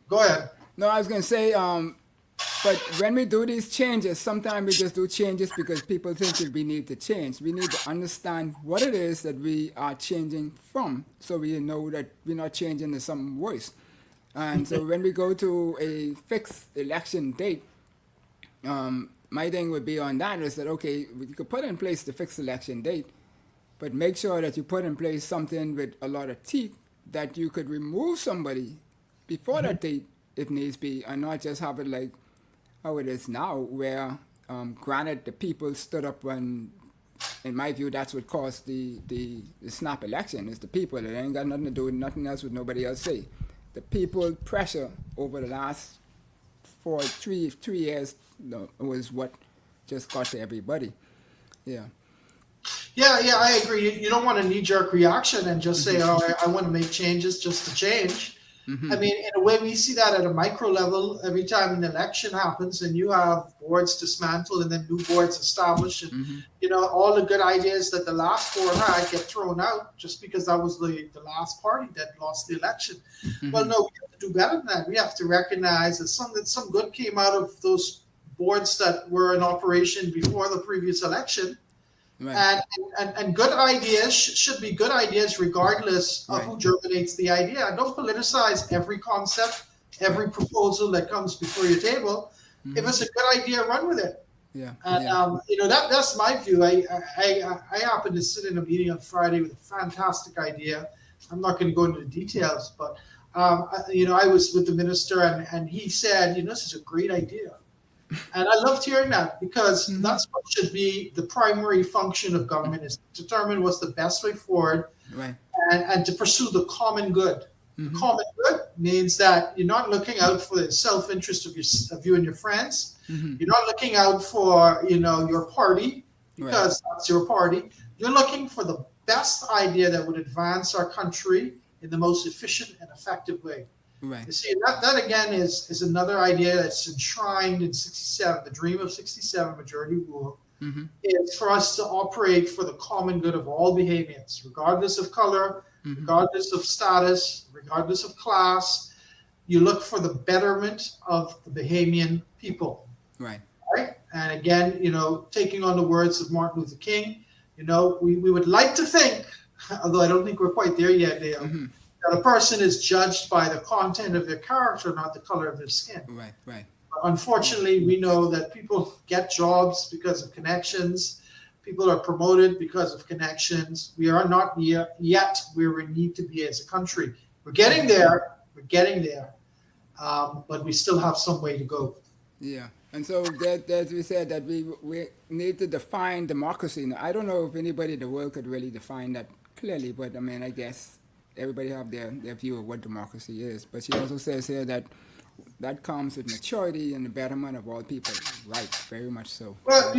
Go ahead. No, I was going to say, but when we do these changes, sometimes we just do changes because people think that we need to change. We need to understand what it is that we are changing from, so we know that we're not changing to something worse. And so when we go to a fixed election date, my thing would be on that is that, okay, you could put in place the fixed election date, but make sure that you put in place something with a lot of teeth, that you could remove somebody before that date if needs be, and not just have it like how it is now, where granted the people stood up when, in my view, that's what caused the snap election, is the people. It ain't got nothing to do with nothing else, with nobody else say. The people pressure over the last 3 years was what just got to everybody. Yeah, I agree. You don't want a knee-jerk reaction and just say, oh, I want to make changes just to change. I mean, in a way, we see that at a micro level every time an election happens and you have boards dismantled and then new boards established. And, you know, all the good ideas that the last board had get thrown out just because that was the last party that lost the election. Well, no, we have to do better than that. We have to recognize that some good came out of those boards that were in operation before the previous election. Right. And good ideas should be good ideas regardless of who germinates the idea. Don't politicize every concept, every proposal that comes before your table. If it's a good idea, run with it. And you know, that's my view. I happened to sit in a meeting on Friday with a fantastic idea. I'm not going to go into the details, but you know, I was with the minister and he said, you know, this is a great idea. And I loved hearing that, because that's what should be the primary function of government, is to determine what's the best way forward, and to pursue the common good. The common good means that you're not looking out for the self-interest of you and your friends. You're not looking out for, you know, your party, because that's your party. You're looking for the best idea that would advance our country in the most efficient and effective way. You see, that again is another idea that's enshrined in 67, the dream of 67 majority rule, is for us to operate for the common good of all Bahamians, regardless of color, regardless of status, regardless of class. You look for the betterment of the Bahamian people. Right? And again, you know, taking on the words of Martin Luther King, you know, we would like to think, although I don't think we're quite there yet, Dale, that a person is judged by the content of their character, not the color of their skin. But unfortunately, we know that people get jobs because of connections. People are promoted because of connections. We are not yet where we need to be as a country. We're getting there. but we still have some way to go. Yeah. And so that, as we said, that we need to define democracy. Now, I don't know if anybody in the world could really define that clearly, but I mean, I guess everybody have their view of what democracy is. But she also says here that that comes with maturity and the betterment of all people. Right, very much so. Well,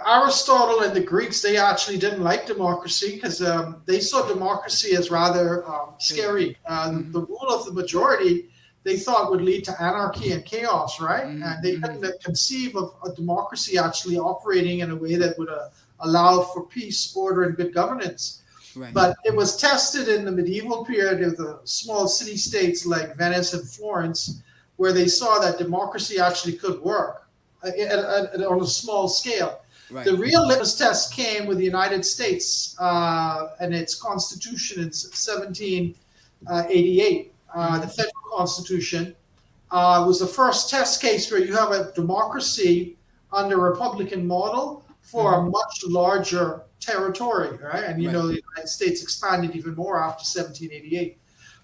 Aristotle and the Greeks, they actually didn't like democracy because they saw democracy as rather scary. The rule of the majority, they thought would lead to anarchy and chaos, right? And they couldn't conceive of a democracy actually operating in a way that would allow for peace, order, and good governance. Right. But it was tested in the medieval period of the small city-states like Venice and Florence, where they saw that democracy actually could work on a small scale. Right. The real litmus test came with the United States and its constitution in 1788. The federal constitution was the first test case where you have a democracy under Republican model for a much larger territory, right? And the United States expanded even more after 1788.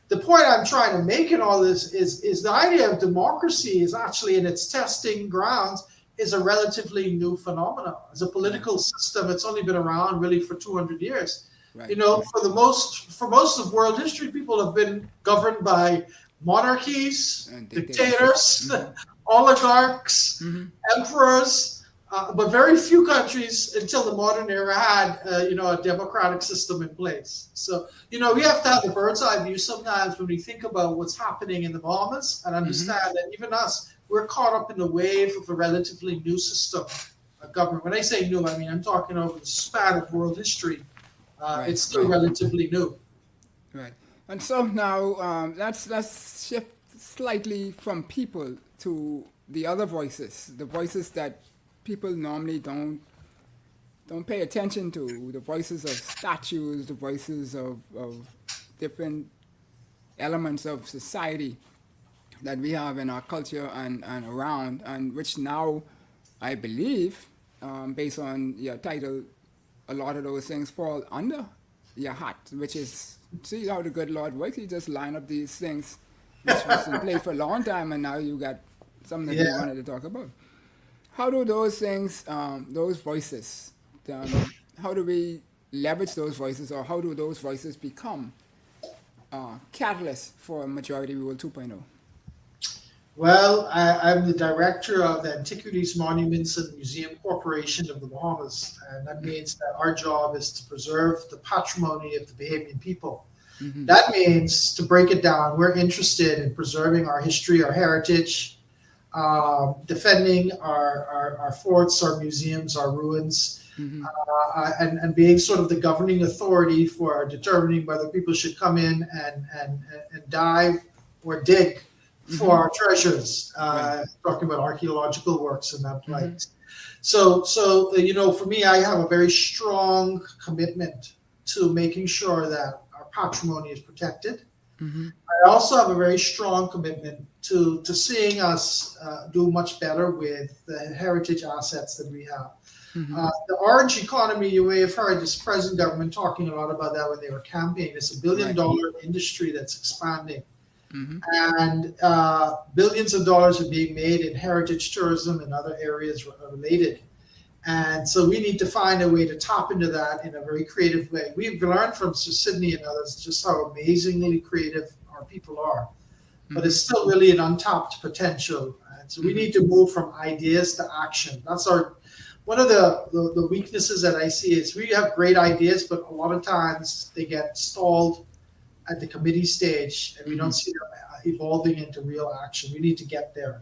The point I'm trying to make in all this is the idea of democracy is actually in its testing grounds is a relatively new phenomenon. As a political system, it's only been around really for 200 years. Right. For most of world history, people have been governed by monarchies, And dictators, oligarchs, emperors, but very few countries until the modern era had, a democratic system in place. So, we have to have a bird's eye view sometimes when we think about what's happening in the Bahamas and understand that even us, we're caught up in the wave of a relatively new system of government. When I say new, I mean, I'm talking over the span of world history. It's still relatively new. Right. And so now let's shift slightly from people to the other voices, the voices that people normally don't pay attention to, the voices of statues, the voices of different elements of society that we have in our culture and around, and which now I believe, based on your title, a lot of those things fall under your hat, which is, see how the good Lord works. He just line up these things which was in place for a long time, and now you got something that we wanted to talk about. How do those things, those voices, how do we leverage those voices, or how do those voices become catalysts for Majority Rule 2.0? Well, I'm the director of the Antiquities, Monuments, and Museum Corporation of the Bahamas, and that means that our job is to preserve the patrimony of the Bahamian people. That means, to break it down, we're interested in preserving our history, our heritage, defending our forts, our museums, our ruins, and being sort of the governing authority for determining whether people should come in and dive or dig for our treasures, talking about archaeological works and that like. So for me, I have a very strong commitment to making sure that our patrimony is protected. I also have a very strong commitment to seeing us do much better with the heritage assets that we have. The orange economy, you may have heard this present government talking a lot about that when they were campaigning. It's $1 billion industry that's expanding. And billions of dollars are being made in heritage tourism and other areas related. And so we need to find a way to tap into that in a very creative way. We've learned from Sir Sidney and others just how amazingly creative our people are. But it's still really an untapped potential. And so we need to move from ideas to action. That's one of the weaknesses that I see is we have great ideas, but a lot of times they get stalled at the committee stage, and we don't see them evolving into real action. We need to get there.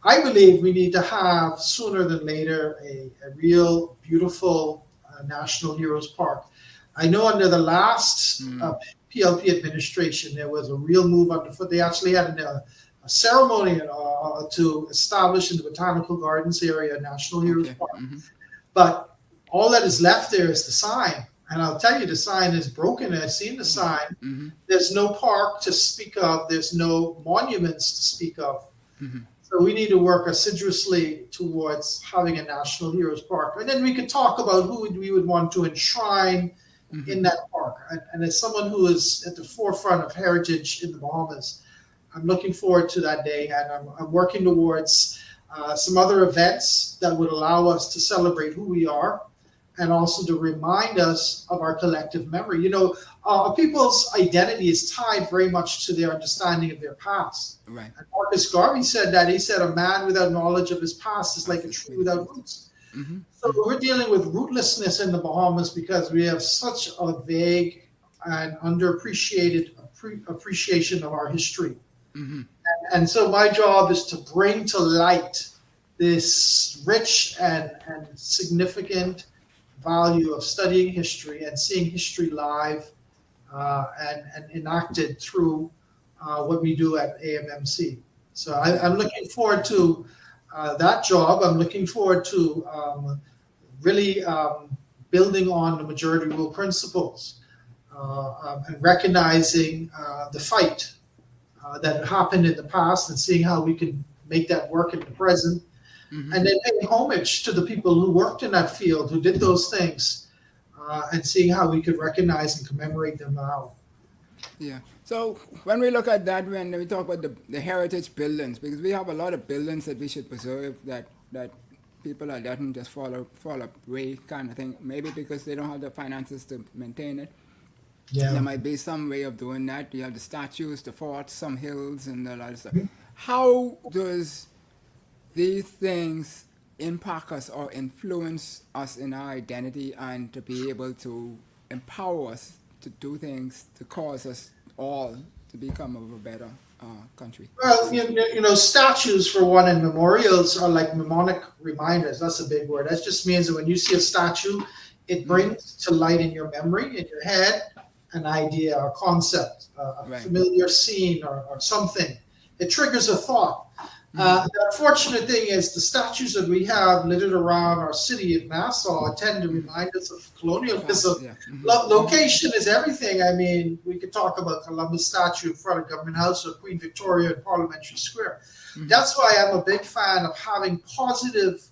I believe we need to have sooner than later a real beautiful National Heroes Park. I know under the last PLP administration, there was a real move underfoot. They actually had a ceremony to establish in the Botanical Gardens area a National Heroes Park. But all that is left there is the sign. And I'll tell you, the sign is broken. I've seen the sign. There's no park to speak of. There's no monuments to speak of. So we need to work assiduously towards having a National Heroes Park. And then we could talk about who we would want to enshrine in that park. And as someone who is at the forefront of heritage in the Bahamas, I'm looking forward to that day, and I'm working towards some other events that would allow us to celebrate who we are, and also to remind us of our collective memory. People's identity is tied very much to their understanding of their past. Right. And Marcus Garvey said that. He said, "A man without knowledge of his past is like a tree without roots." Mm-hmm. So we're dealing with rootlessness in the Bahamas because we have such a vague and underappreciated appreciation of our history. Mm-hmm. And so my job is to bring to light this rich and significant value of studying history and seeing history live and enacted through what we do at AMMC. So I'm looking forward to that job. I'm looking forward to really building on the majority rule principles and recognizing the fight that happened in the past and seeing how we can make that work in the present. Mm-hmm. And then paying homage to the people who worked in that field, who did those things, and seeing how we could recognize and commemorate them now. Yeah. So when we look at that, when we talk about the heritage buildings, because we have a lot of buildings that we should preserve that people are letting just fall away kind of thing, maybe because they don't have the finances to maintain it. Yeah. There might be some way of doing that. You have the statues, the forts, some hills, and a lot of stuff. Mm-hmm. How does these things impact us or influence us in our identity and to be able to empower us to do things to cause us all to become of a better country? Well, statues for one and memorials are like mnemonic reminders. That's a big word. That just means that when you see a statue, it brings to light in your memory, in your head, an idea or concept, a familiar scene or something. It triggers a thought. The unfortunate thing is the statues that we have littered around our city of Nassau tend to remind us of colonialism. Yeah. Mm-hmm. Location is everything. I mean, we could talk about Columbus statue in front of Government House or Queen Victoria in Parliamentary Square. Mm-hmm. That's why I'm a big fan of having positive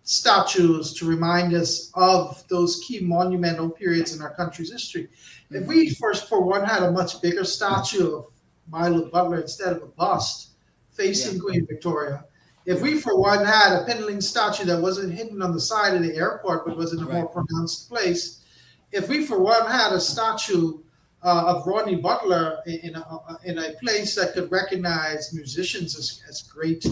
statues to remind us of those key monumental periods in our country's history. Mm-hmm. If we for one had a much bigger statue of Milo Butler instead of a bust facing Queen Victoria, if we for one had a Pinling statue that wasn't hidden on the side of the airport but was in a more pronounced place, if we for one had a statue of Rodney Butler in a place that could recognize musicians as great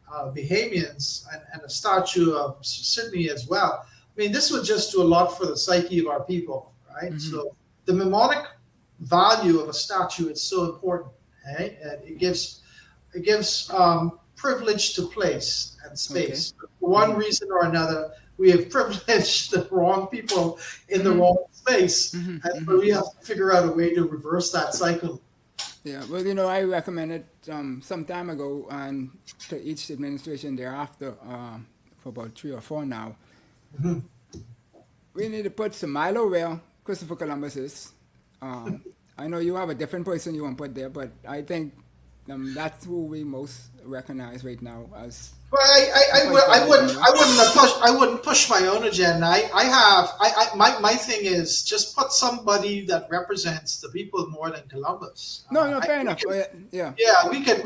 Bahamians, and a statue of Sydney as well, I mean, this would just do a lot for the psyche of our people, right? Mm-hmm. So the mnemonic value of a statue is so important, right? And it gives privilege to place and space. Okay. For one reason or another, we have privileged the wrong people in the wrong space, and so we have to figure out a way to reverse that cycle. Yeah, well, I recommended some time ago, and to each administration thereafter, for about 3 or 4 now, we need to put some Milo where Christopher Columbus is. I know you have a different person you want to put there, but I think that's who we most recognize right now as. Well, I wouldn't push my own agenda. My thing is just put somebody that represents the people more than Columbus. No, fair enough. Yeah, we could.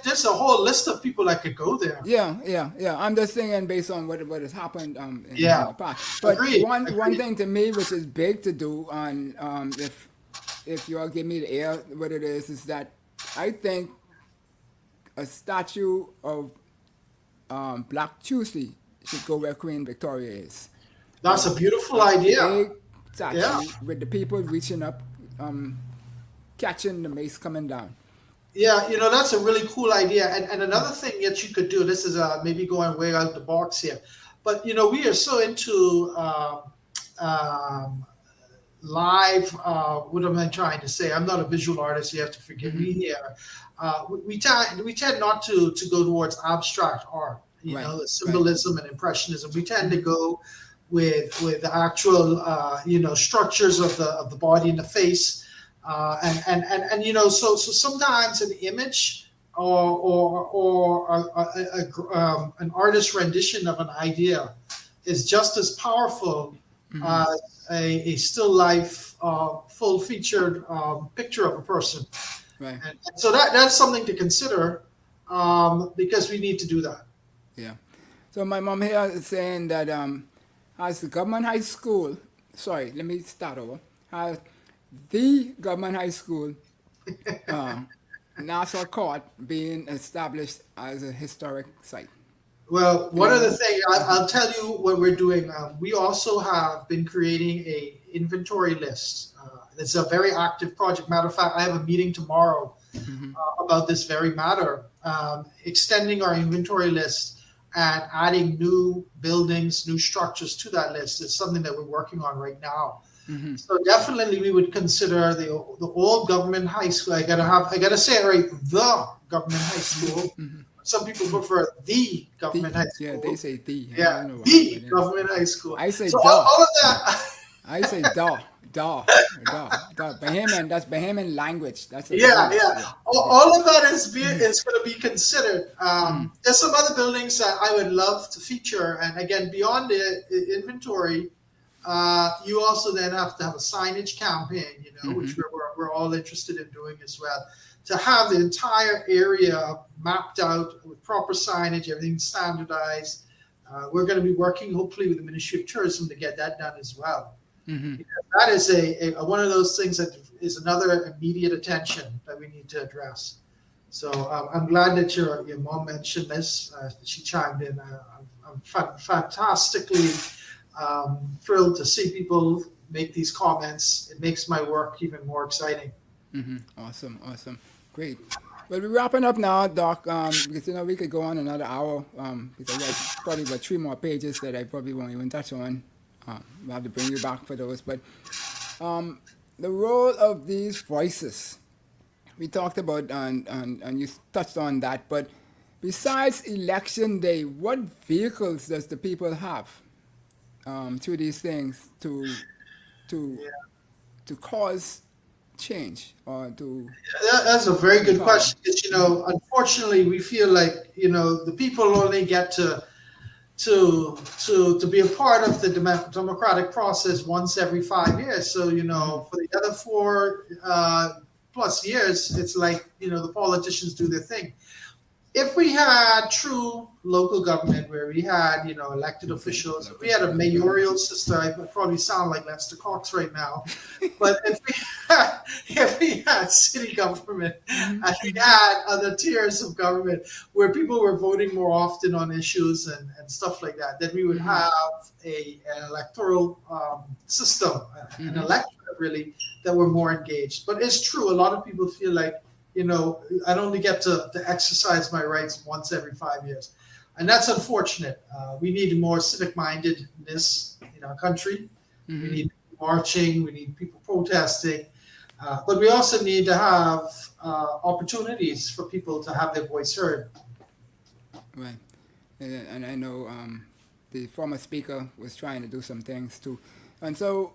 There's a whole list of people that could go there. Yeah. I'm just thinking based on what has happened in the past. But Agreed. One thing to me which is big to do, and if you all give me the air, what it is that I think a statue of Black Tuesday should go where Queen Victoria is. That's a beautiful idea. Big statue with the people reaching up, catching the mace coming down. Yeah, that's a really cool idea. And another thing that you could do, this is maybe going way out the box here, but we are so into live. What am I trying to say? I'm not a visual artist. You have to forgive me here. We tend not to go towards abstract art, symbolism and impressionism. We tend to go with the actual structures of the body and the face, and so sometimes an image or an artist's rendition of an idea is just as powerful as a still life full featured picture of a person. Right. And so that's something to consider, because we need to do that. Yeah. So my mom here is saying that as the government high school, sorry, let me start over. As the government high school, uh, Nassau Court being established as a historic site. Well, one Yeah. other thing, I'll tell you what we're doing. We also have been creating a inventory list. It's a very active project. Matter of fact, I have a meeting tomorrow about this very matter, extending our inventory list and adding new buildings, new structures to that list. It's something that we're working on right now. So definitely, we would consider the old government high school. I gotta say it right. The government high school. Some people prefer the government high school. Yeah, they say the. I Yeah, don't know why, the but yeah. government high school. I say so the. all of that. I say da. Bahamian, that's Bahamian language. That's a Yeah, language. yeah. All of that is going to be considered. There's some other buildings that I would love to feature, and again, beyond the inventory, you also then have to have a signage campaign, which we're all interested in doing as well. To have the entire area mapped out with proper signage, everything standardized. We're going to be working, hopefully, with the Ministry of Tourism to get that done as well. Because that is a one of those things that is another immediate attention that we need to address. So I'm glad that your mom mentioned this. She chimed in. I'm fantastically thrilled to see people make these comments. It makes my work even more exciting. Awesome. Great. Well, we're wrapping up now, Doc, because we could go on another hour, because I got probably about 3 more pages that I probably won't even touch on. We'll have to bring you back for those. But the role of these voices, we talked about, and you touched on that, but besides Election Day, what vehicles does the people have through these things to cause change or to... That's a very good question, because unfortunately, we feel like the people only get to be a part of the democratic process once every 5 years. So for the other 4 plus years, it's like the politicians do their thing. If we had true local government where we had elected officials, if we had a mayoral system, I would probably sound like Lester Cox right now. But if we had city government and we had other tiers of government where people were voting more often on issues and stuff like that, then we would have an electoral system, an electorate really, that were more engaged. But it's true, a lot of people feel like I only get to exercise my rights once every 5 years. And that's unfortunate. We need more civic mindedness in our country. We need marching, we need people protesting. But we also need to have opportunities for people to have their voice heard. Right. And I know the former speaker was trying to do some things too. And so,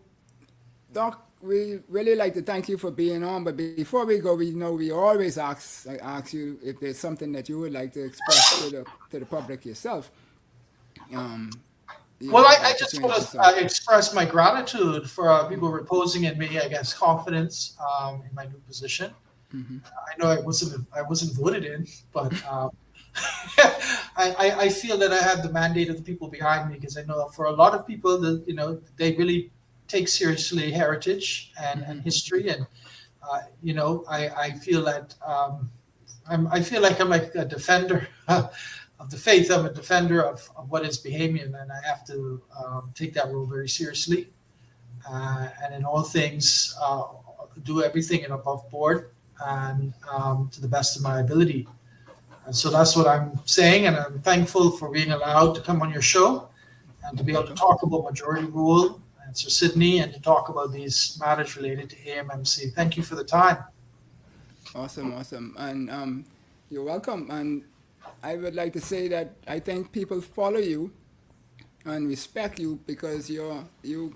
Doc, we really like to thank you for being on, but before we go, we always ask you if there's something that you would like to express to the public yourself. Well, I just want to express my gratitude for people reposing in me, I guess, confidence in my new position. I know I wasn't voted in, but I feel that I have the mandate of the people behind me, because I know for a lot of people that they really take seriously heritage and history, and I feel that I feel like I'm like a defender of the faith. I'm a defender of what is Bahamian, and I have to take that role very seriously, and in all things do everything in above board and to the best of my ability. And so that's what I'm saying, and I'm thankful for being allowed to come on your show and to be able to talk about majority rule and Sir Sydney, and to talk about these matters related to AMMC. Thank you for the time. Awesome. And you're welcome. And I would like to say that I think people follow you and respect you because you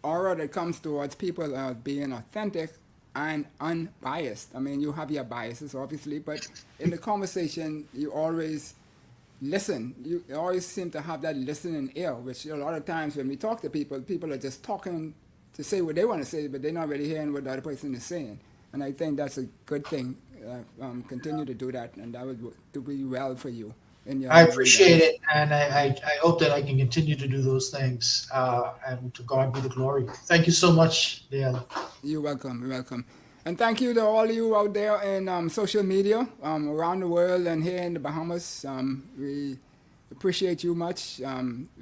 aura that comes towards people are being authentic and unbiased. I mean, you have your biases, obviously, but in the conversation, you always listen. You always seem to have that listening ear, which a lot of times when we talk to people, people are just talking to say what they want to say, but they're not really hearing what the other person is saying. And I think that's a good thing. Continue to do that, and that would do be well for you. In your I appreciate it, and I hope that I can continue to do those things. And to God be the glory. Thank you so much, Dale. You're welcome. You're welcome. And thank you to all you out there in social media around the world and here in the Bahamas. We appreciate you much.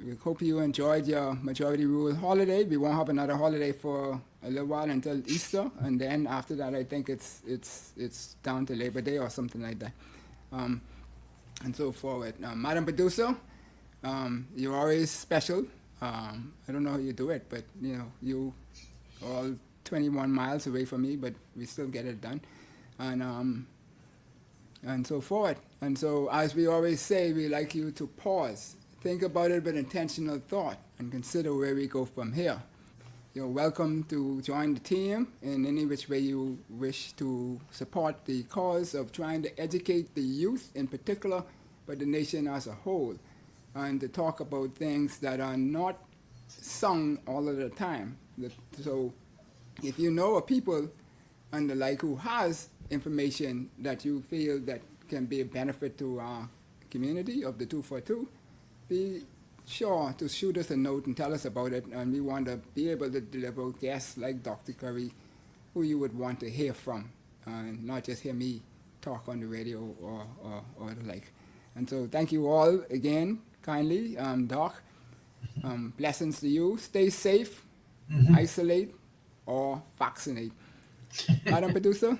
We hope you enjoyed your majority rule holiday. We won't have another holiday for a little while until Easter, and then after that, I think it's down to Labor Day or something like that, and so forward. Madam Producer, you're always special. I don't know how you do it, but you all 21 miles away from me, but we still get it done, and so forth. And so, as we always say, we like you to pause, think about it with intentional thought, and consider where we go from here. You're welcome to join the team in any which way you wish to support the cause of trying to educate the youth in particular, but the nation as a whole, and to talk about things that are not sung all of the time. So if you know of people and the like who has information that you feel that can be a benefit to our community of the 242, be sure to shoot us a note and tell us about it. And we want to be able to deliver guests like Dr. Curry, who you would want to hear from, and not just hear me talk on the radio or the like. And so thank you all again, kindly, Doc. Blessings to you. Stay safe, isolate, or vaccinate. Madam Producer?